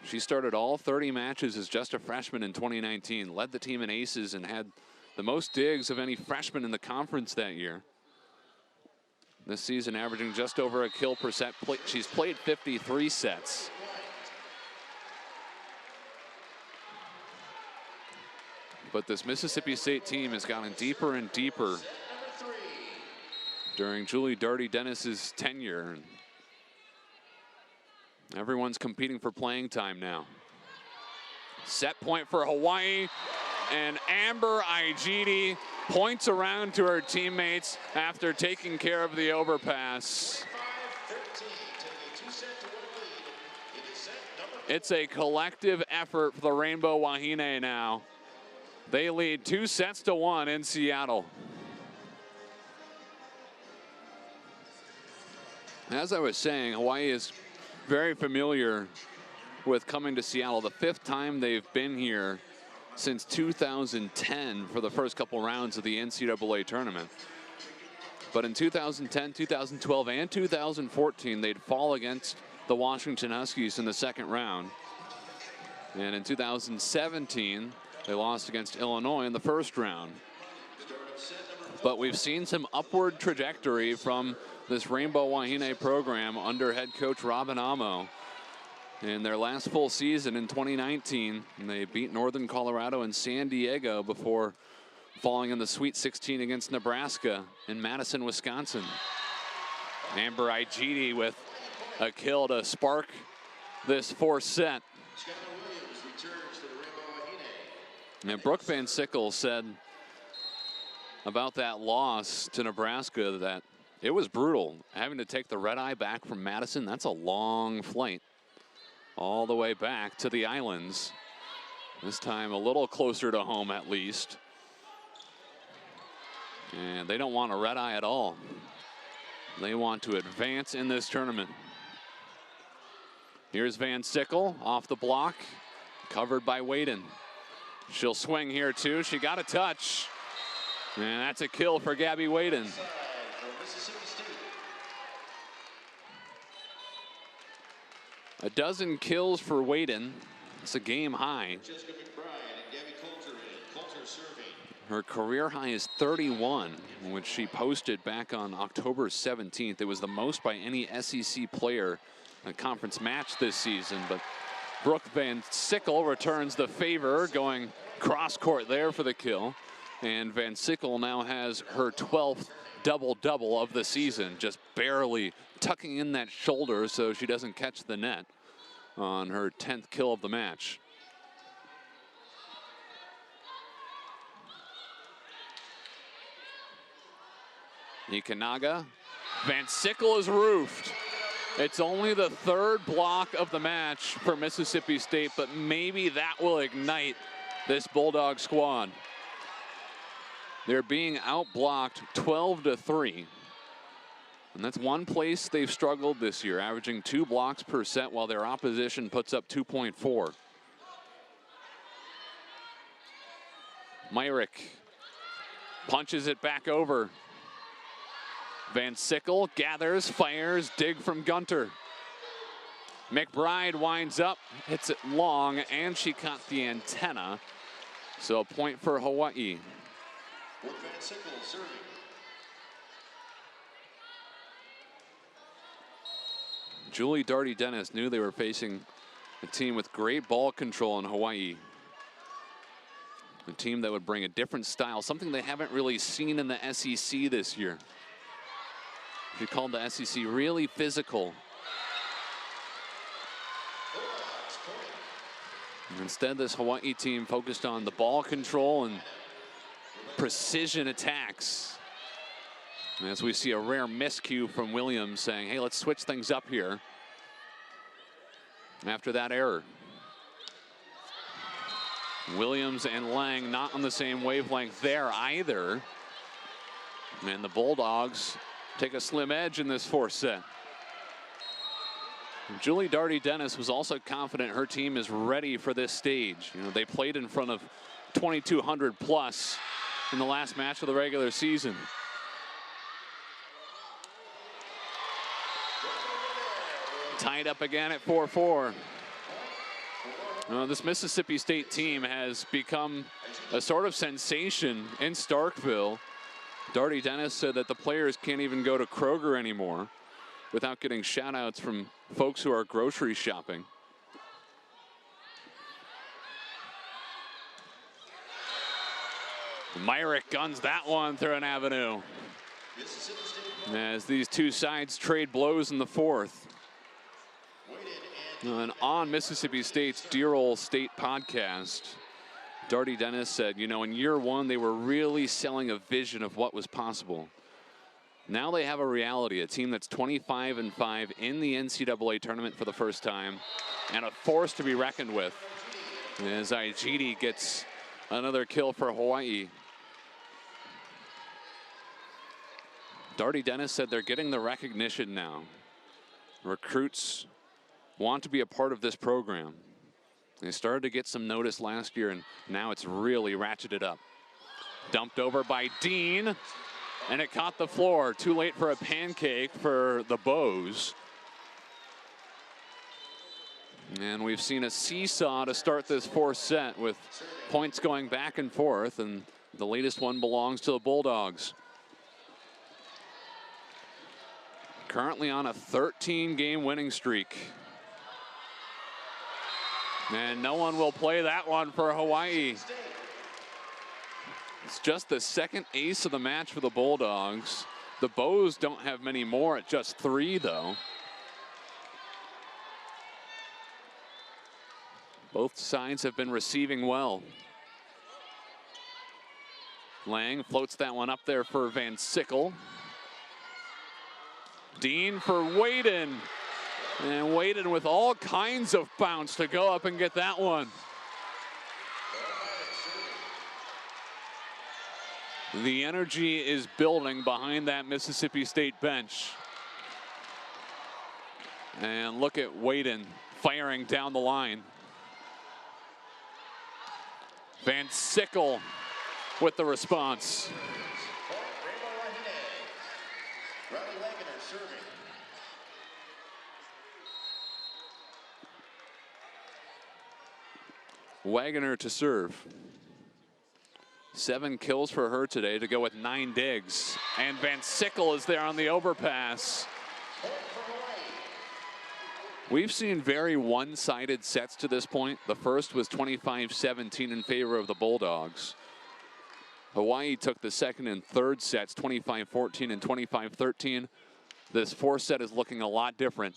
She started all 30 matches as just a freshman in 2019, led the team in aces, and had the most digs of any freshman in the conference that year. This season averaging just over a kill per set. She's played 53 sets. But this Mississippi State team has gotten deeper and deeper during Julie Darty Dennis's tenure. Everyone's competing for playing time now. Set point for Hawaii, and Amber Igidi points around to her teammates after taking care of the overpass. It's a collective effort for the Rainbow Wahine now. They lead 2-1 in Seattle. As I was saying, Hawaii is very familiar with coming to Seattle. The 5th time they've been here since 2010 for the first couple rounds of the NCAA tournament. But in 2010, 2012, and 2014, they'd fall against the Washington Huskies in the second round. And in 2017, they lost against Illinois in the first round. But we've seen some upward trajectory from this Rainbow Wahine program under head coach Robin Amo. In their last full season in 2019, they beat Northern Colorado and San Diego before falling in the Sweet 16 against Nebraska in Madison, Wisconsin. Amber Igidi with a kill to spark this fourth set. And Brooke Van Sickle said about that loss to Nebraska that it was brutal. Having to take the red eye back from Madison, that's a long flight. All the way back to the islands. This time a little closer to home at least. And they don't want a red eye at all. They want to advance in this tournament. Here's Van Sickle off the block, covered by Waden. She'll swing here too. She got a touch. And that's a kill for Gabby Waden. A dozen kills for Waden. It's a game high. Her career high is 31, which she posted back on October 17th. It was the most by any SEC player in a conference match this season. But Brooke Van Sickle returns the favor, going cross court there for the kill. And Van Sickle now has her 12th double-double of the season, just barely tucking in that shoulder so she doesn't catch the net on her 10th kill of the match. Ikanaga. Van Sickle is roofed. It's only the third block of the match for Mississippi State, but maybe that will ignite this Bulldog squad. They're being outblocked 12-3. And that's one place they've struggled this year, averaging 2 blocks per set while their opposition puts up 2.4. Myrick punches it back over. Van Sickle gathers, fires, dig from Gunter. McBride winds up, hits it long, and she caught the antenna. So a point for Hawaii. Van Sickle serving. Julie Darty Dennis knew they were facing a team with great ball control in Hawaii. A team that would bring a different style, something they haven't really seen in the SEC this year. She called the SEC really physical. And instead, this Hawaii team focused on the ball control and precision attacks. And as we see a rare miscue from Williams saying, hey, let's switch things up here after that error. Williams and Lang not on the same wavelength there either. And the Bulldogs take a slim edge in this fourth set. Julie Darty-Dennis was also confident her team is ready for this stage. You know, they played in front of 2,200 plus in the last match of the regular season. Tied up again at 4-4. This Mississippi State team has become a sort of sensation in Starkville. Darty-Dennis said that the players can't even go to Kroger anymore without getting shout outs from folks who are grocery shopping. Myrick guns that one through an avenue as these two sides trade blows in the fourth. And on Mississippi State's Dear Old State podcast, Darty-Dennis said, you know, in year one, they were really selling a vision of what was possible. Now they have a reality, a team that's 25-5 in the NCAA tournament for the first time, and a force to be reckoned with. As Ijidi gets another kill for Hawaii. Darty-Dennis said they're getting the recognition now. Recruits want to be a part of this program. They started to get some notice last year, and now it's really ratcheted up. Dumped over by Dean, and it caught the floor. Too late for a pancake for the Bows. And we've seen a seesaw to start this fourth set with points going back and forth, and the latest one belongs to the Bulldogs. Currently on a 13-game winning streak. And no one will play that one for Hawaii. It's just the second ace of the match for the Bulldogs. The Bows don't have many more at just 3, though. Both sides have been receiving well. Lang floats that one up there for Van Sickle. Dean for Waden. And Waden with all kinds of bounce to go up and get that one. The energy is building behind that Mississippi State bench. And look at Waden firing down the line. Van Sickle with the response. Wagoner to serve. 7 kills for her today to go with 9 digs. And Van Sickle is there on the overpass. We've seen very one-sided sets to this point. The first was 25-17 in favor of the Bulldogs. Hawaii took the second and third sets, 25-14 and 25-13. This fourth set is looking a lot different.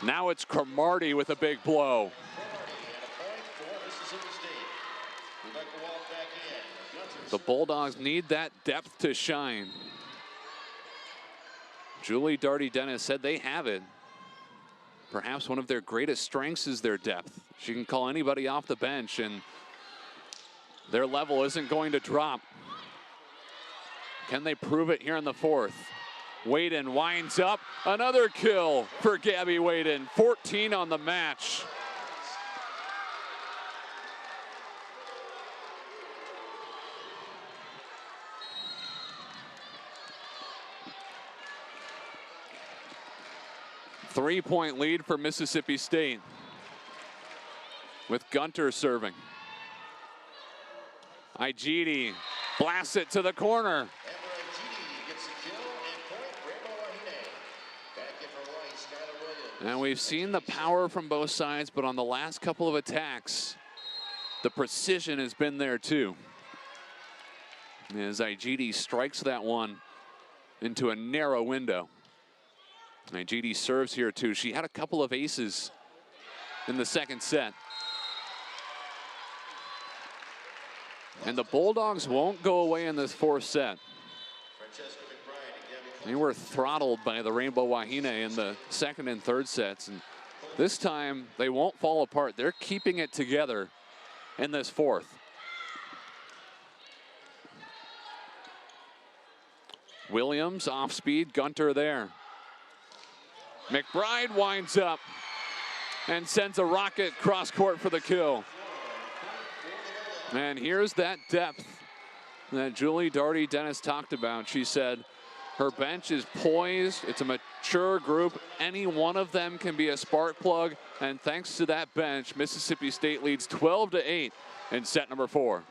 Now it's Cromartie with a big blow. The Bulldogs need that depth to shine. Julie Darty-Dennis said they have it. Perhaps one of their greatest strengths is their depth. She can call anybody off the bench, and their level isn't going to drop. Can they prove it here in the fourth? Waden winds up. Another kill for Gabby Waden. 14 on the match. Three-point lead for Mississippi State with Gunter serving. Ijidi blasts it to the corner. And we've seen the power from both sides, but on the last couple of attacks, the precision has been there too. As Ijidi strikes that one into a narrow window. Ijidi serves here too. She had a couple of aces in the second set. And the Bulldogs won't go away in this fourth set. They were throttled by the Rainbow Wahine in the second and third sets. And This time, they won't fall apart. They're keeping it together in this fourth. Williams off speed, Gunter there. McBride winds up and sends a rocket cross court for the kill. And here's that depth that Julie Darty Dennis talked about. She said her bench is poised. It's a mature group. Any one of them can be a spark plug. And thanks to that bench, Mississippi State leads 12-8 in set number 4.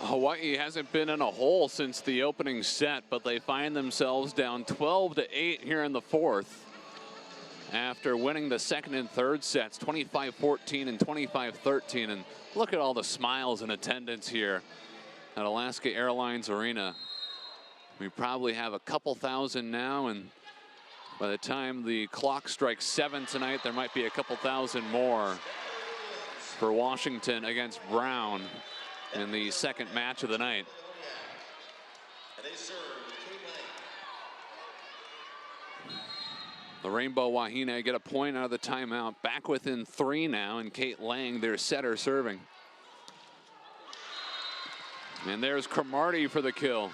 Hawaii hasn't been in a hole since the opening set, but they find themselves down 12-8 here in the fourth after winning the second and third sets, 25-14 and 25-13. And look at all the smiles and attendance here at Alaska Airlines Arena. We probably have a couple thousand now, and by the time the clock strikes 7 tonight, there might be a couple thousand more for Washington against Brown in the second match of the night. The Rainbow Wahine get a point out of the timeout. Back within 3 now, and Kate Lang, their setter, serving. And there's Cromartie for the kill.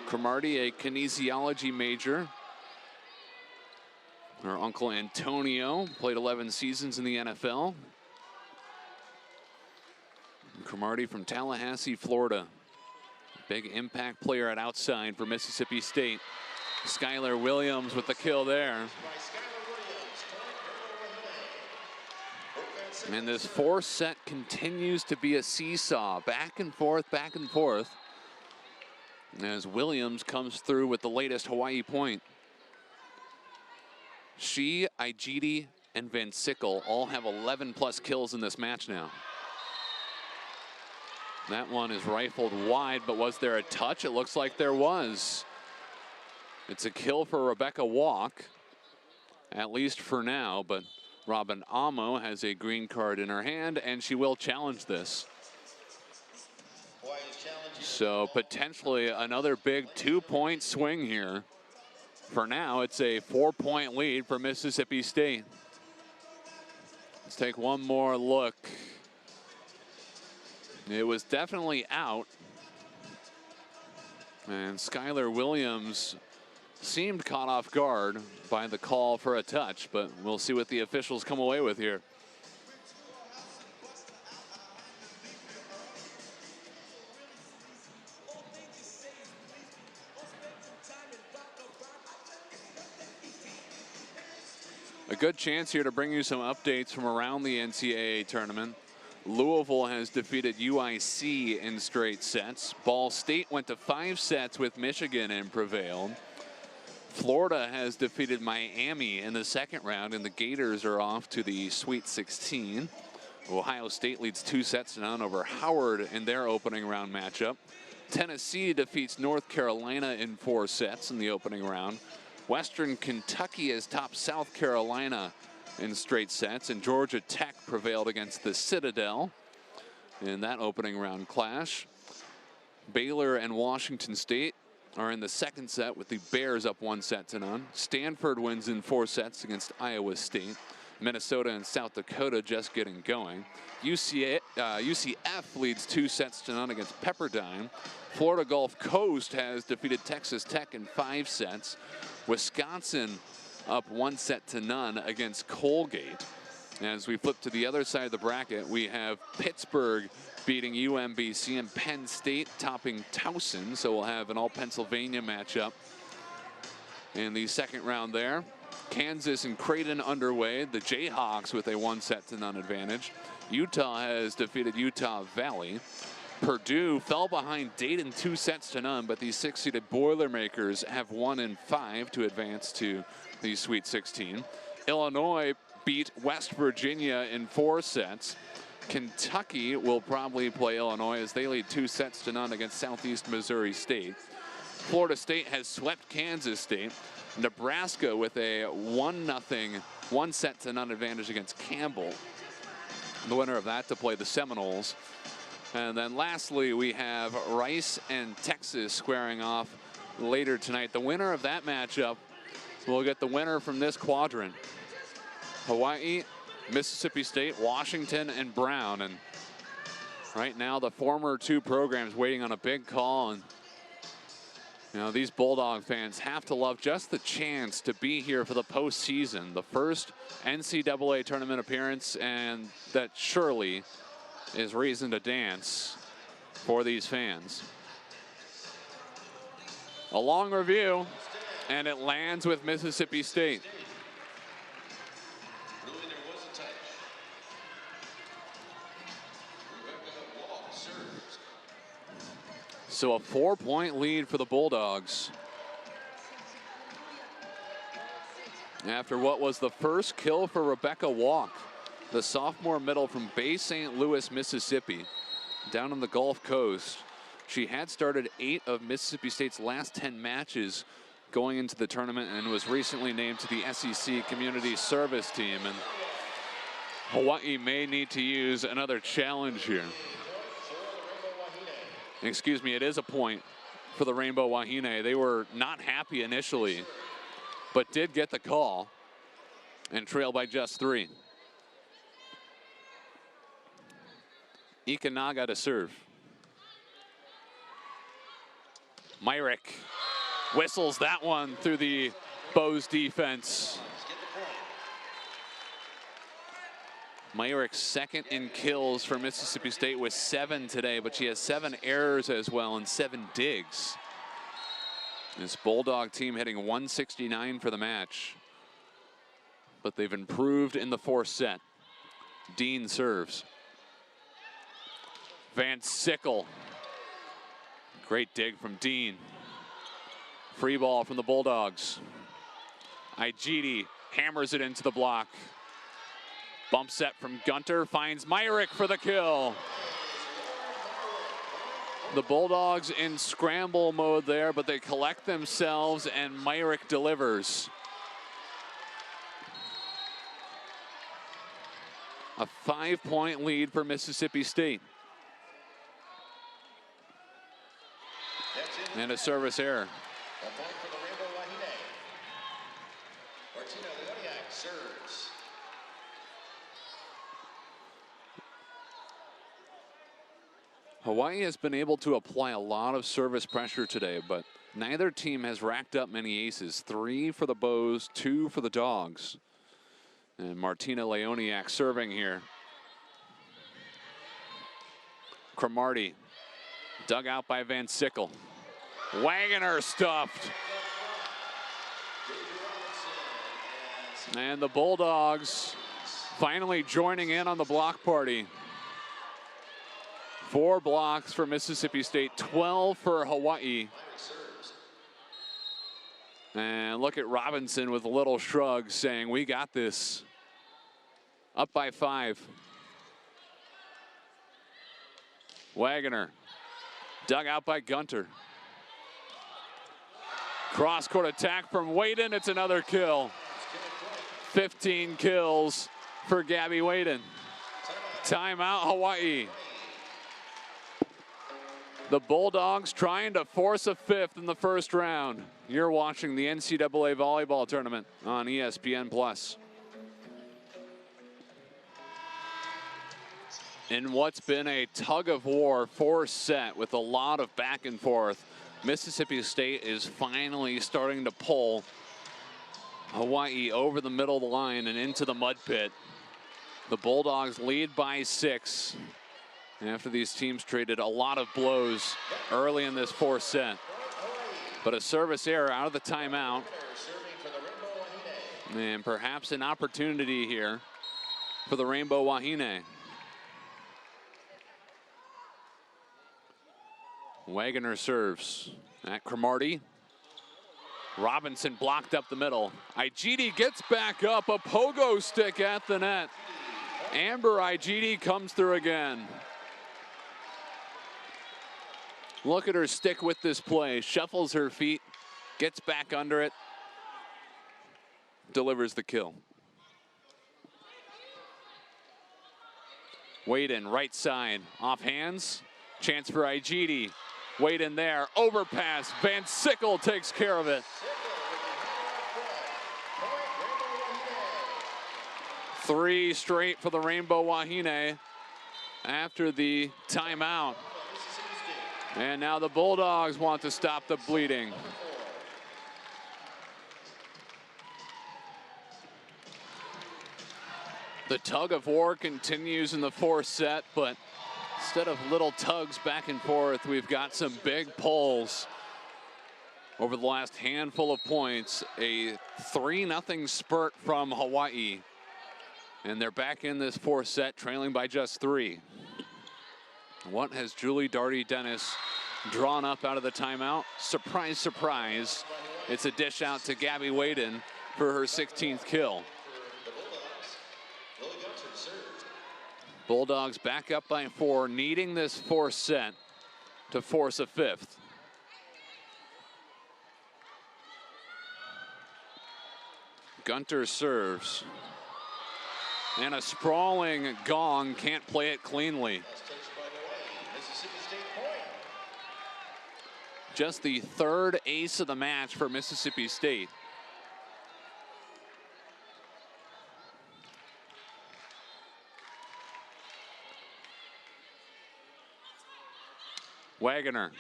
Cromartie, a kinesiology major. Her uncle Antonio played 11 seasons in the NFL. Cromartie from Tallahassee, Florida. Big impact player at outside for Mississippi State. Skylar Williams with the kill there. And this fourth set continues to be a seesaw. Back and forth, back and forth. As Williams comes through with the latest Hawaii point. She, Igiti, and Van Sickle all have 11+ kills in this match now. That one is rifled wide, but was there a touch? It looks like there was. It's a kill for Rebecca Walk, at least for now, but Robin Amo has a green card in her hand, and she will challenge this. So potentially another big 2-point swing here. For now, it's a 4-point lead for Mississippi State. Let's take one more look. It was definitely out. And Skylar Williams seemed caught off guard by the call for a touch, but we'll see what the officials come away with here. A good chance here to bring you some updates from around the NCAA tournament. Louisville has defeated UIC in straight sets. Ball State went to 5 sets with Michigan and prevailed. Florida has defeated Miami in the second round, and the Gators are off to the Sweet 16. Ohio State leads 2-0 over Howard in their opening round matchup. Tennessee defeats North Carolina in 4 sets in the opening round. Western Kentucky has topped South Carolina in straight sets, and Georgia Tech prevailed against the Citadel in that opening round clash. Baylor and Washington State are in the second set with the Bears up 1-0. Stanford wins in 4 sets against Iowa State. Minnesota and South Dakota just getting going. UCF leads 2-0 against Pepperdine. Florida Gulf Coast has defeated Texas Tech in 5 sets. Wisconsin up 1-0 against Colgate. As we flip to the other side of the bracket, we have Pittsburgh beating UMBC and Penn State topping Towson. So we'll have an all-Pennsylvania matchup in the second round there. Kansas and Creighton underway. The Jayhawks with a 1-0 advantage. Utah has defeated Utah Valley. Purdue fell behind Dayton 2-0, but the 6-seeded Boilermakers have won in 5 to advance to the Sweet 16. Illinois beat West Virginia in 4 sets. Kentucky will probably play Illinois as they lead 2-0 against Southeast Missouri State. Florida State has swept Kansas State. Nebraska with a 1-0 advantage against Campbell. The winner of that to play the Seminoles. And then lastly, we have Rice and Texas squaring off later tonight. The winner of that matchup will get the winner from this quadrant. Hawaii, Mississippi State, Washington, and Brown. And right now, the former two programs waiting on a big call. And you know, these Bulldog fans have to love just the chance to be here for the postseason, the first NCAA tournament appearance, and that surely is reason to dance for these fans. A long review, and it lands with Mississippi State. So a 4-point lead for the Bulldogs after what was the first kill for Rebecca Walk, the sophomore middle from Bay St. Louis, Mississippi, down on the Gulf Coast. She had started 8 of Mississippi State's last 10 matches going into the tournament and was recently named to the SEC Community Service Team. And Hawaii may need to use another challenge here. Excuse me, it is a point for the Rainbow Wahine. They were not happy initially, but did get the call and trail by just 3. Ikanaga to serve. Myrick whistles that one through the Bows defense. Myrick second in kills for Mississippi State with 7 today, but she has 7 errors as well and 7 digs. This Bulldog team hitting 169 for the match, but they've improved in the 4th set. Dean serves. Van Sickle. Great dig from Dean. Free ball from the Bulldogs. Igidi hammers it into the block. Bump set from Gunter, finds Myrick for the kill. The Bulldogs in scramble mode there, but they collect themselves and Myrick delivers. A 5-point lead for Mississippi State. And a service error. A point for the Rainbow Wahine. Martina Leoniak serves. Hawaii has been able to apply a lot of service pressure today, but neither team has racked up many aces. 3 for the Bows, 2 for the Dogs. And Martina Leoniak serving here. Cromartie dug out by Van Sickle. Wagoner stuffed. And the Bulldogs finally joining in on the block party. 4 blocks for Mississippi State, 12 for Hawaii. And look at Robinson with a little shrug saying, we got this. Up by 5. Wagoner dug out by Gunter. Cross-court attack from Waden. It's another kill. 15 kills for Gabby Waden. Timeout, Hawaii. The Bulldogs trying to force a 5th in the first round. You're watching the NCAA volleyball tournament on ESPN+. In what's been a tug-of-war 4th set with a lot of back and forth, Mississippi State is finally starting to pull Hawaii over the middle of the line and into the mud pit. The Bulldogs lead by 6 after these teams traded a lot of blows early in this 4th set. But a service error out of the timeout. And perhaps an opportunity here for the Rainbow Wahine. Wagoner serves at Cromartie. Robinson blocked up the middle. Igidi gets back up, a pogo stick at the net. Amber Igidi comes through again. Look at her stick with this play. Shuffles her feet, gets back under it, delivers the kill. Waden, right side, off hands. Chance for Igidi. Waden there, overpass. Van Sickle takes care of it. 3 straight for the Rainbow Wahine after the timeout. And now the Bulldogs want to stop the bleeding. The tug of war continues in the 4th set, but instead of little tugs back and forth, we've got some big pulls over the last handful of points. A 3-0 spurt from Hawaii. And they're back in this 4th set, trailing by just 3. What has Julie Darty-Dennis drawn up out of the timeout? Surprise, surprise. It's a dish out to Gabby Waden for her 16th kill. Bulldogs back up by 4, needing this 4th set to force a 5th. Gunter serves. And a sprawling Gong can't play it cleanly. Just the 3rd ace of the match for Mississippi State. Wagoner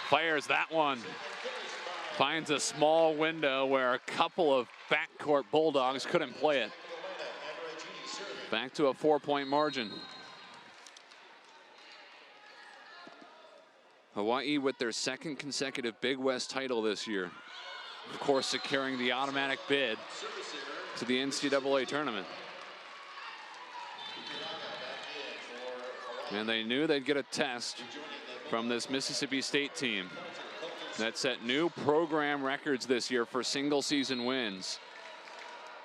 fires that one. Finds a small window where a couple of backcourt Bulldogs couldn't play it. Back to a 4-point margin. Hawaii with their 2nd consecutive Big West title this year. Of course, securing the automatic bid to the NCAA tournament. And they knew they'd get a test from this Mississippi State team that set new program records this year for single season wins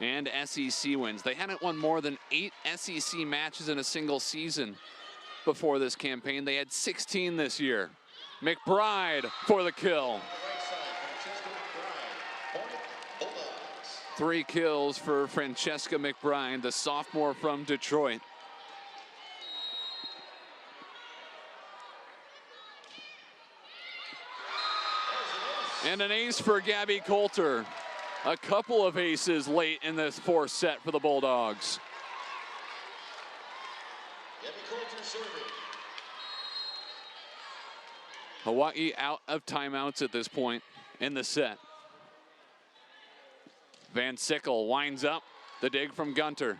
and SEC wins. They hadn't won more than 8 SEC matches in a single season before this campaign. They had 16 this year. McBride for the kill. 3 kills for Francesca McBride, the sophomore from Detroit. And an ace for Gabby Coulter. A couple of aces late in this 4th set for the Bulldogs. Hawaii out of timeouts at this point in the set. Van Sickle winds up the dig from Gunter.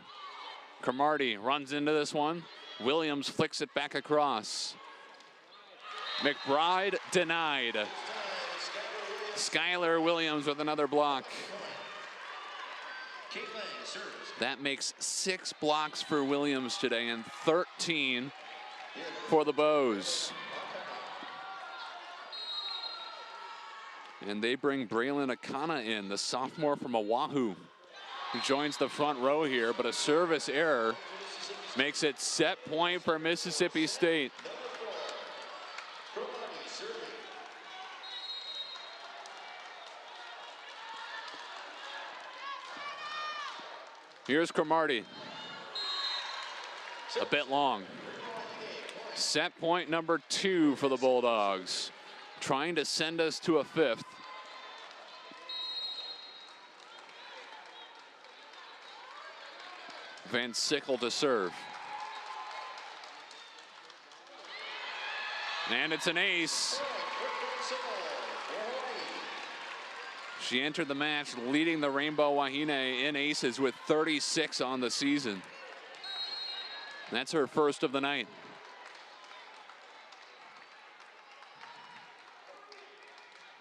Cromartie runs into this one. Williams flicks it back across. McBride denied. Skylar Williams with another block. That makes 6 blocks for Williams today and 13 for the Bows. And they bring Braylon Akana in, the sophomore from Oahu, who joins the front row here, but a service error makes it set point for Mississippi State. Here's Cromartie. A bit long. Set point number 2 for the Bulldogs. Trying to send us to a 5th. Van Sickle to serve. And it's an ace. She entered the match leading the Rainbow Wahine in aces with 36 on the season. That's her first of the night.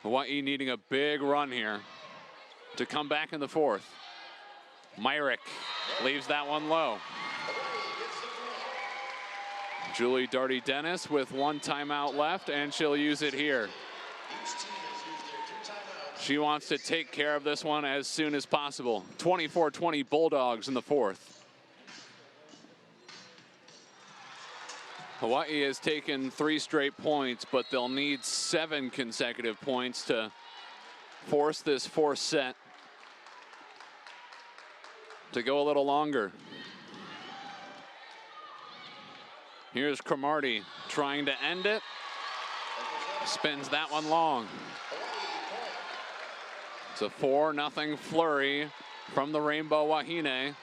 Hawaii needing a big run here to come back in the 4th. Myrick leaves that one low. Julie Darty-Dennis with 1 timeout left, and she'll use it here. She wants to take care of this one as soon as possible. 24-20 Bulldogs in the 4th. Hawaii has taken 3 straight points, but they'll need 7 consecutive points to force this 4th set to go a little longer. Here's Cromartie trying to end it. spins that one long. It's a 4-0 flurry from the Rainbow Wahine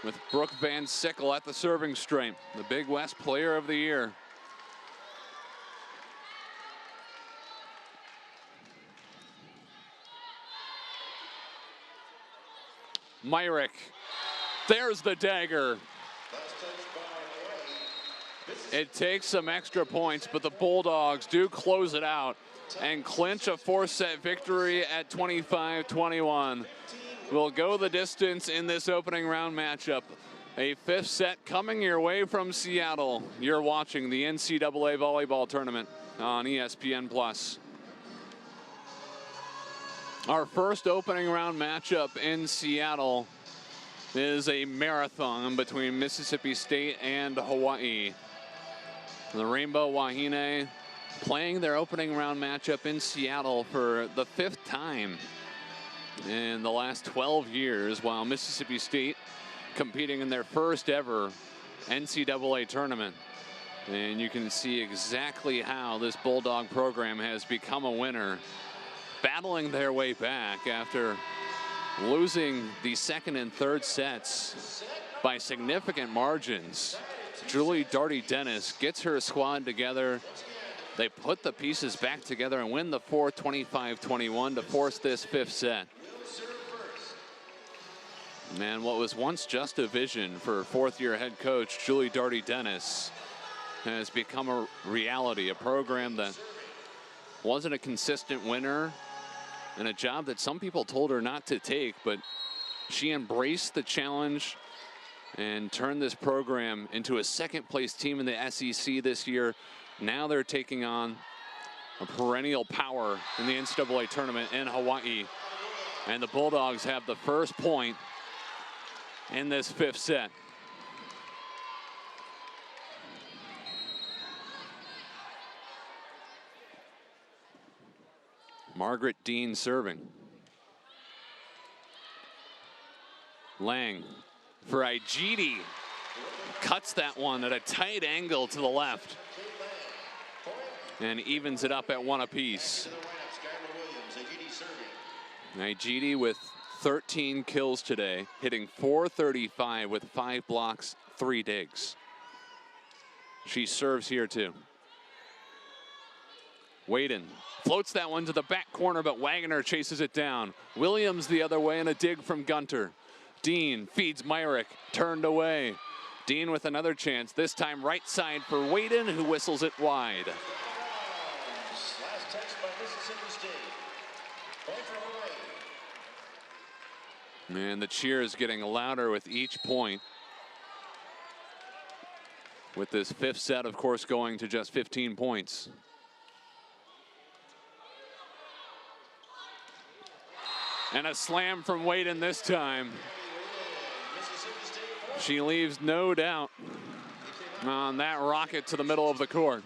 with Brooke Van Sickle at the serving straight, the Big West Player of the Year. Myrick, there's the dagger. It takes some extra points, but the Bulldogs do close it out and clinch a 4-set victory at 25-21. Will go the distance in this opening round matchup. A 5th set coming your way from Seattle. You're watching the NCAA volleyball tournament on ESPN+. Our first opening round matchup in Seattle is a marathon between Mississippi State and Hawaii. The Rainbow Wahine playing their opening round matchup in Seattle for the 5th time in the last 12 years, while Mississippi State competing in their first ever NCAA tournament. And you can see exactly how this Bulldog program has become a winner, battling their way back after losing the 2nd and 3rd sets by significant margins. Julie Darty Dennis gets her squad together. They put the pieces back together and win the 4th 25-21 to force this 5th set. And what was once just a vision for 4th-year head coach Julie Darty Dennis has become a reality, a program that wasn't a consistent winner and a job that some people told her not to take, but she embraced the challenge and turned this program into a 2nd-place team in the SEC this year. Now they're taking on a perennial power in the NCAA tournament in Hawaii. And the Bulldogs have the first point in this 5th set. Margaret Dean serving. Lang for Igidi. Cuts that one at a tight angle to the left and evens it up at 1 apiece. Igidi with 13 kills today, hitting .435 with 5 blocks, 3 digs. She serves here too. Waden floats that one to the back corner, but Wagner chases it down. Williams the other way and a dig from Gunter. Dean feeds Myrick, turned away. Dean with another chance, this time right side for Waden, who whistles it wide. Last touch by Mississippi State. Point for Hawaii. And the cheers getting louder with each point. With this 5th set, of course, going to just 15 points. And a slam from Waden this time. She leaves no doubt on that rocket to the middle of the court.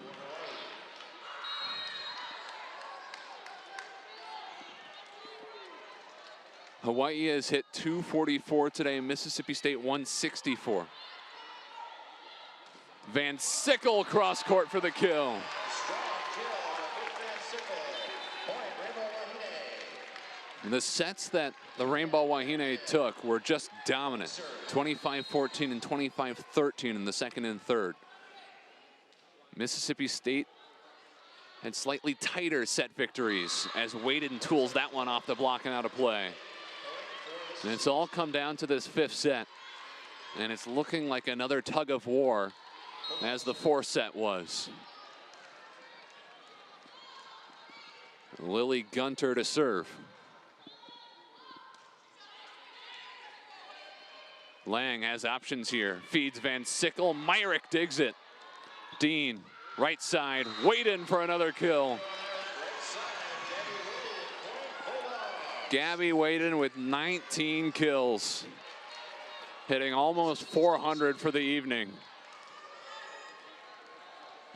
Hawaii has hit 244 today. Mississippi State 164. Van Sickle cross court for the kill. The sets that the Rainbow Wahine took were just dominant. 25-14 and 25-13 in the 2nd and 3rd. Mississippi State had slightly tighter set victories as Waden tools that one off the block and out of play. And it's all come down to this 5th set. And it's looking like another tug of war as the 4th set was. Lily Gunter to serve. Lang has options here. Feeds Van Sickle. Myrick digs it. Dean, right side. Waden for another kill. Gabby Waden with 19 kills. Hitting almost 400 for the evening.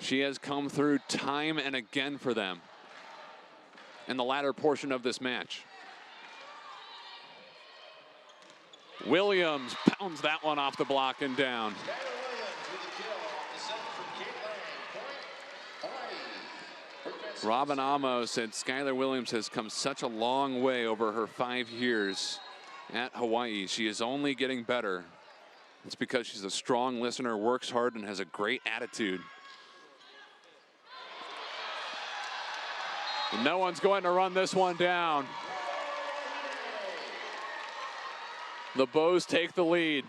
She has come through time and again for them in the latter portion of this match. Williams pounds that one off the block and down. Robin Amo said Skylar Williams has come such a long way over her 5 years at Hawaii. She is only getting better. It's because she's a strong listener, works hard, and has a great attitude. And no one's going to run this one down. The Bows take the lead.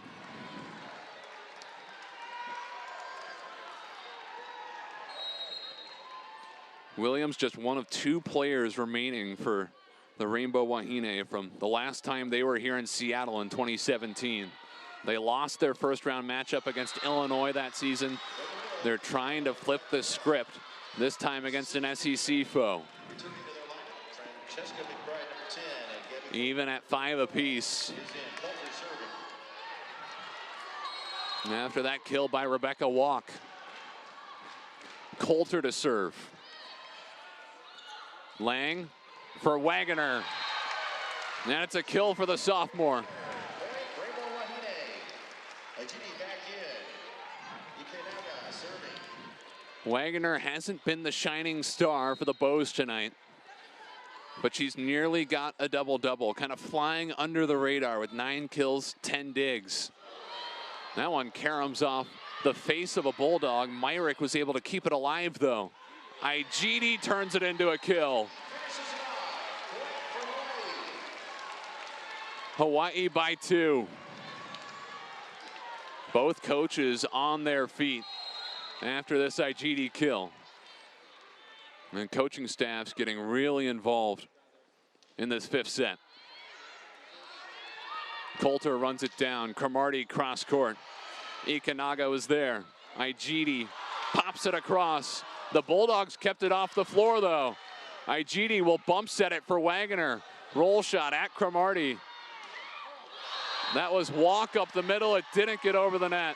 Williams just one of 2 players remaining for the Rainbow Wahine from the last time they were here in Seattle in 2017. They lost their first round matchup against Illinois that season. They're trying to flip the script, this time against an SEC foe. Even at 5 apiece. And after that kill by Rebecca Walk, Coulter to serve. Lang for Wagner. And it's a kill for the sophomore. Wagner hasn't been the shining star for the Bows tonight, but she's nearly got a double-double, kind of flying under the radar with 9 kills, 10 digs. That one caroms off the face of a Bulldog. Myrick was able to keep it alive, though. Igidi turns it into a kill. Hawaii by 2. Both coaches on their feet after this Igidi kill. And coaching staff's getting really involved in this 5th set. Coulter runs it down. Cromartie cross court. Ikanaga was there. Igidi pops it across. The Bulldogs kept it off the floor, though. Igidi will bump set it for Wagner. Roll shot at Cromartie. That was walk up the middle. It didn't get over the net.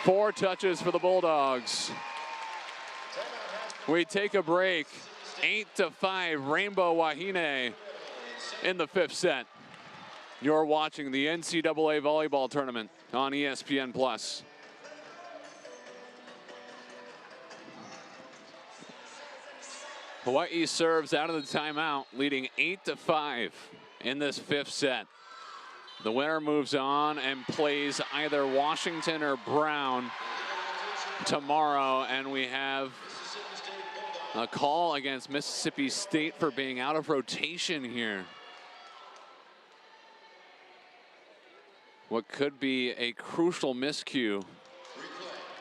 4 touches for the Bulldogs. We take a break. 8-5 Rainbow Wahine in the 5th set. You're watching the NCAA volleyball tournament on ESPN+. Hawaii serves out of the timeout, leading 8-5 in this 5th set. The winner moves on and plays either Washington or Brown tomorrow, and we have a call against Mississippi State for being out of rotation here. What could be a crucial miscue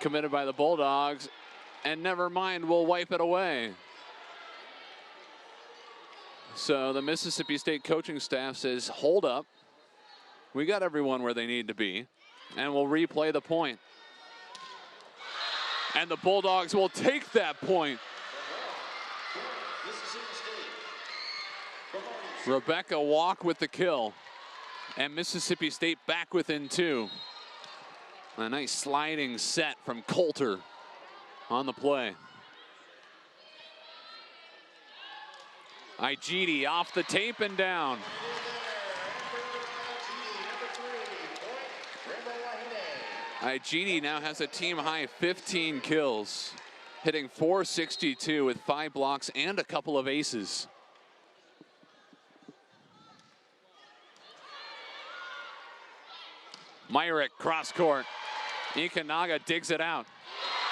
committed by the Bulldogs, and never mind, we'll wipe it away. So the Mississippi State coaching staff says, hold up. We got everyone where they need to be, and we'll replay the point. And the Bulldogs will take that point. Rebecca Walk with the kill, and Mississippi State back within 2. A nice sliding set from Coulter on the play. Igidi off the tape and down. Igidi now has a team high 15 kills, hitting .462 with 5 blocks and a couple of aces. Myrick cross court. Ikanaga digs it out.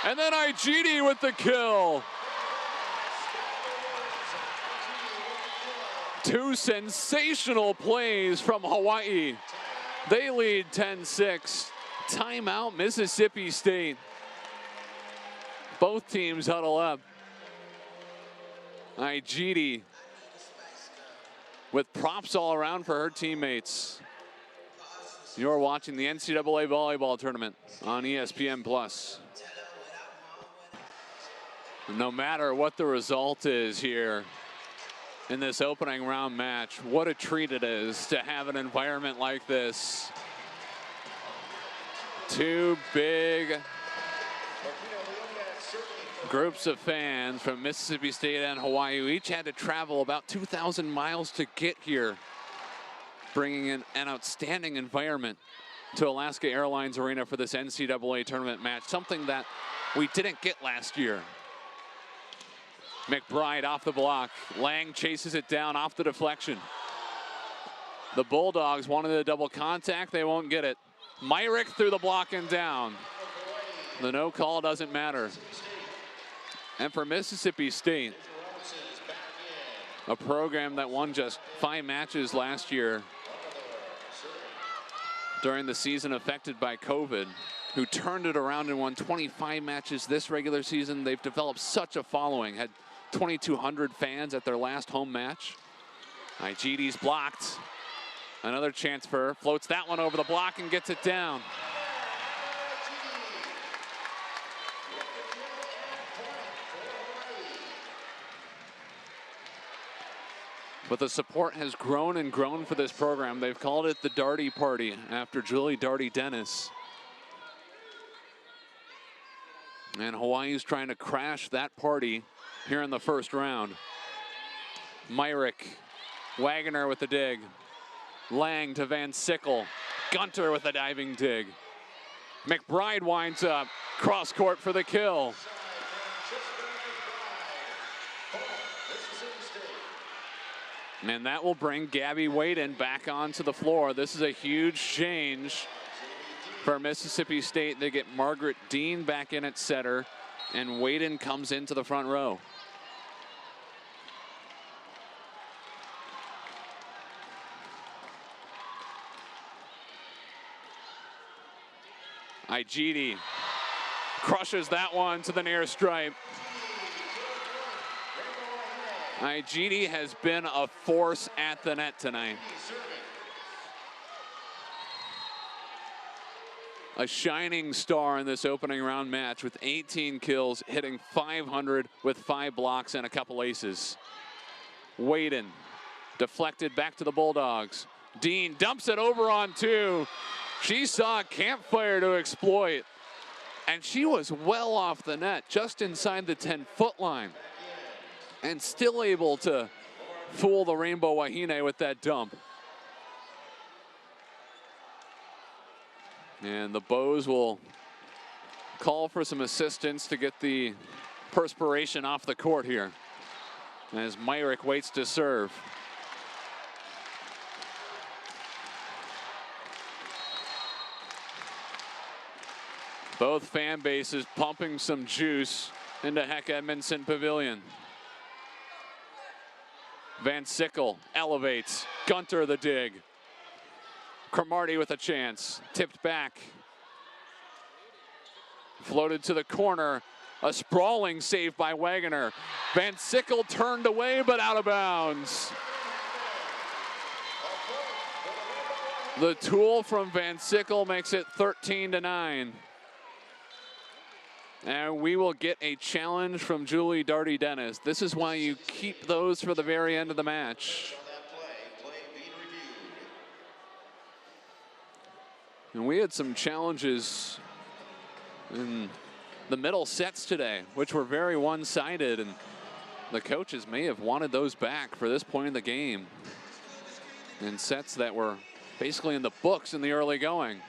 And then Igidi with the kill. 2 sensational plays from Hawaii. They lead 10-6. Timeout, Mississippi State. Both teams huddle up. Igidi with props all around for her teammates. You're watching the NCAA volleyball tournament on ESPN+. No matter what the result is here in this opening round match, what a treat it is to have an environment like this. 2 big groups of fans from Mississippi State and Hawaii who each had to travel about 2,000 miles to get here, bringing in an outstanding environment to Alaska Airlines Arena for this NCAA tournament match, something that we didn't get last year. McBride off the block. Lang chases it down off the deflection. The Bulldogs wanted a double contact. They won't get it. Myrick through the block and down. The no call doesn't matter. And for Mississippi State, a program that won just 5 matches last year during the season affected by COVID, who turned it around and won 25 matches this regular season. They've developed such a following, had 2,200 fans at their last home match. Igidi's blocked. Another chance for her, floats that one over the block and gets it down. But the support has grown and grown for this program. They've called it the Darty Party after Julie Darty Dennis. And Hawaii's trying to crash that party here in the first round. Myrick, Wagner with the dig. Lang to Van Sickle. Gunter with a diving dig. McBride winds up. Cross court for the kill. And that will bring Gabby Waden back onto the floor. This is a huge change for Mississippi State. They get Margaret Dean back in at setter, and Waden comes into the front row. Igidi crushes that one to the near stripe. Igidi has been a force at the net tonight. A shining star in this opening round match with 18 kills, hitting .500 with 5 blocks and a couple aces. Waden deflected back to the Bulldogs. Dean dumps it over on 2. She saw a campfire to exploit, and she was well off the net, just inside the 10-foot line, and still able to fool the Rainbow Wahine with that dump. And the Bows will call for some assistance to get the perspiration off the court here as Myrick waits to serve. Both fan bases pumping some juice into Heck Edmondson Pavilion. Van Sickle elevates. Gunter the dig. Cromartie with a chance. Tipped back. Floated to the corner. A sprawling save by Wagner. Van Sickle turned away but out of bounds. The tool from Van Sickle makes it 13-9. And we will get a challenge from Julie Darty Dennis. This is why you keep those for the very end of the match. And we had some challenges in the middle sets today, which were very one-sided, and the coaches may have wanted those back for this point in the game. In sets that were basically in the books in the early going.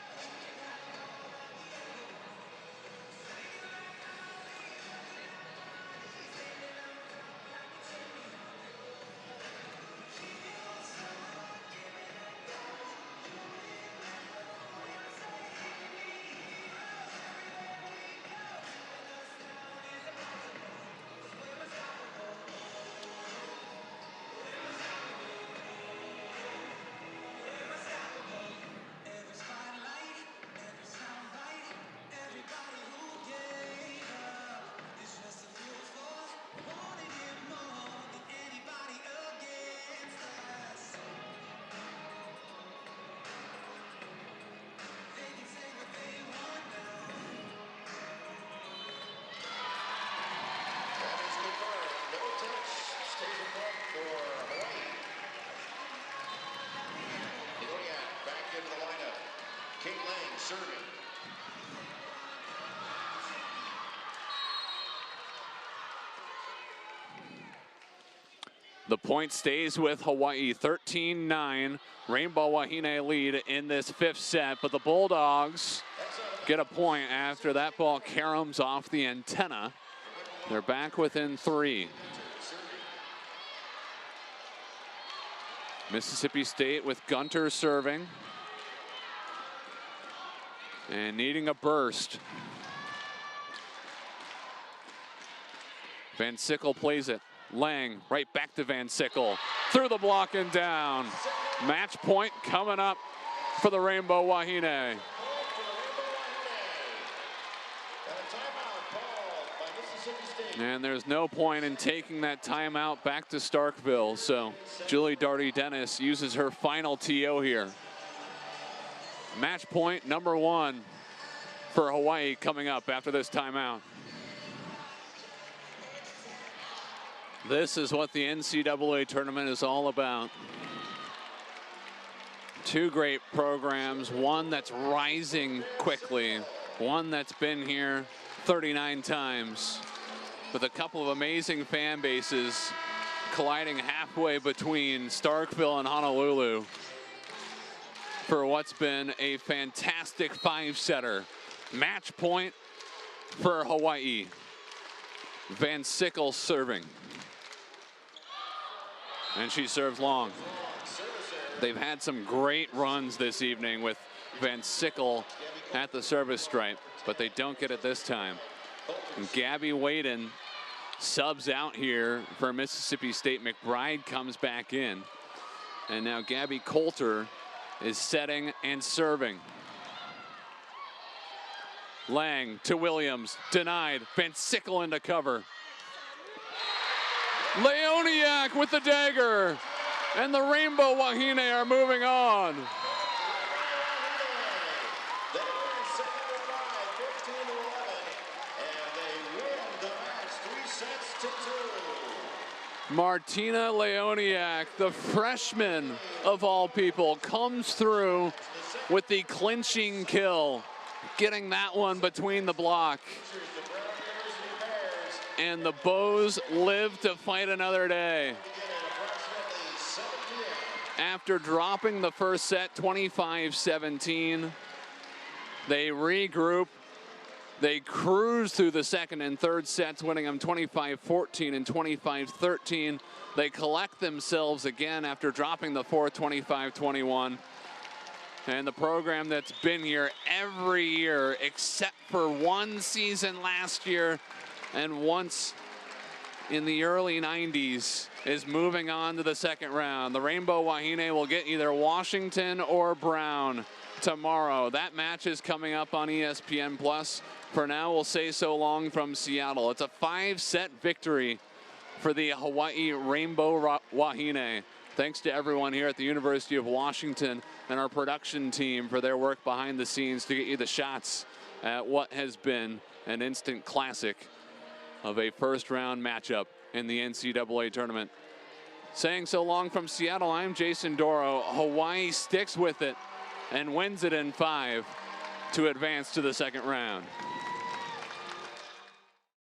The point stays with Hawaii, 13-9. Rainbow Wahine lead in this 5th set, but the Bulldogs get a point after that ball caroms off the antenna. They're back within 3. Mississippi State with Gunter serving. And needing a burst. Van Sickle plays it. Lang right back to Van Sickle. Through the block and down. Match point coming up for the Rainbow Wahine. And there's no point in taking that timeout back to Starkville. So Julie Darty-Dennis uses her final TO here. Match point number 1 for Hawaii coming up after this timeout. This is what the NCAA tournament is all about. 2 great programs, one that's rising quickly, one that's been here 39 times, with a couple of amazing fan bases colliding halfway between Starkville and Honolulu for what's been a fantastic 5-setter. Match point for Hawaii. Van Sickle serving. And she serves long. They've had some great runs this evening with Van Sickle at the service stripe, but they don't get it this time. And Gabby Waden subs out here for Mississippi State. McBride comes back in. And now Gabby Coulter is setting and serving. Lang to Williams, denied. Van Sickle into cover. Leoniak with the dagger. And the Rainbow Wahine are moving on. Martina Leoniak, the freshman of all people, comes through with the clinching kill, getting that one between the block. And the Bows live to fight another day. After dropping the first set 25-17, they regroup. They cruise through the second and third sets, winning them 25-14 and 25-13. They collect themselves again after dropping the fourth 25-21. And the program that's been here every year, except for one season last year and once in the early 90s, is moving on to the second round. The Rainbow Wahine will get either Washington or Brown tomorrow. That match is coming up on ESPN+. For now, we'll say so long from Seattle. It's a 5-set victory for the Hawaii Rainbow Wahine. Thanks to everyone here at the University of Washington and our production team for their work behind the scenes to get you the shots at what has been an instant classic of a first-round matchup in the NCAA tournament. Saying so long from Seattle, I'm Jason Doro. Hawaii sticks with it and wins it in 5 to advance to the second round.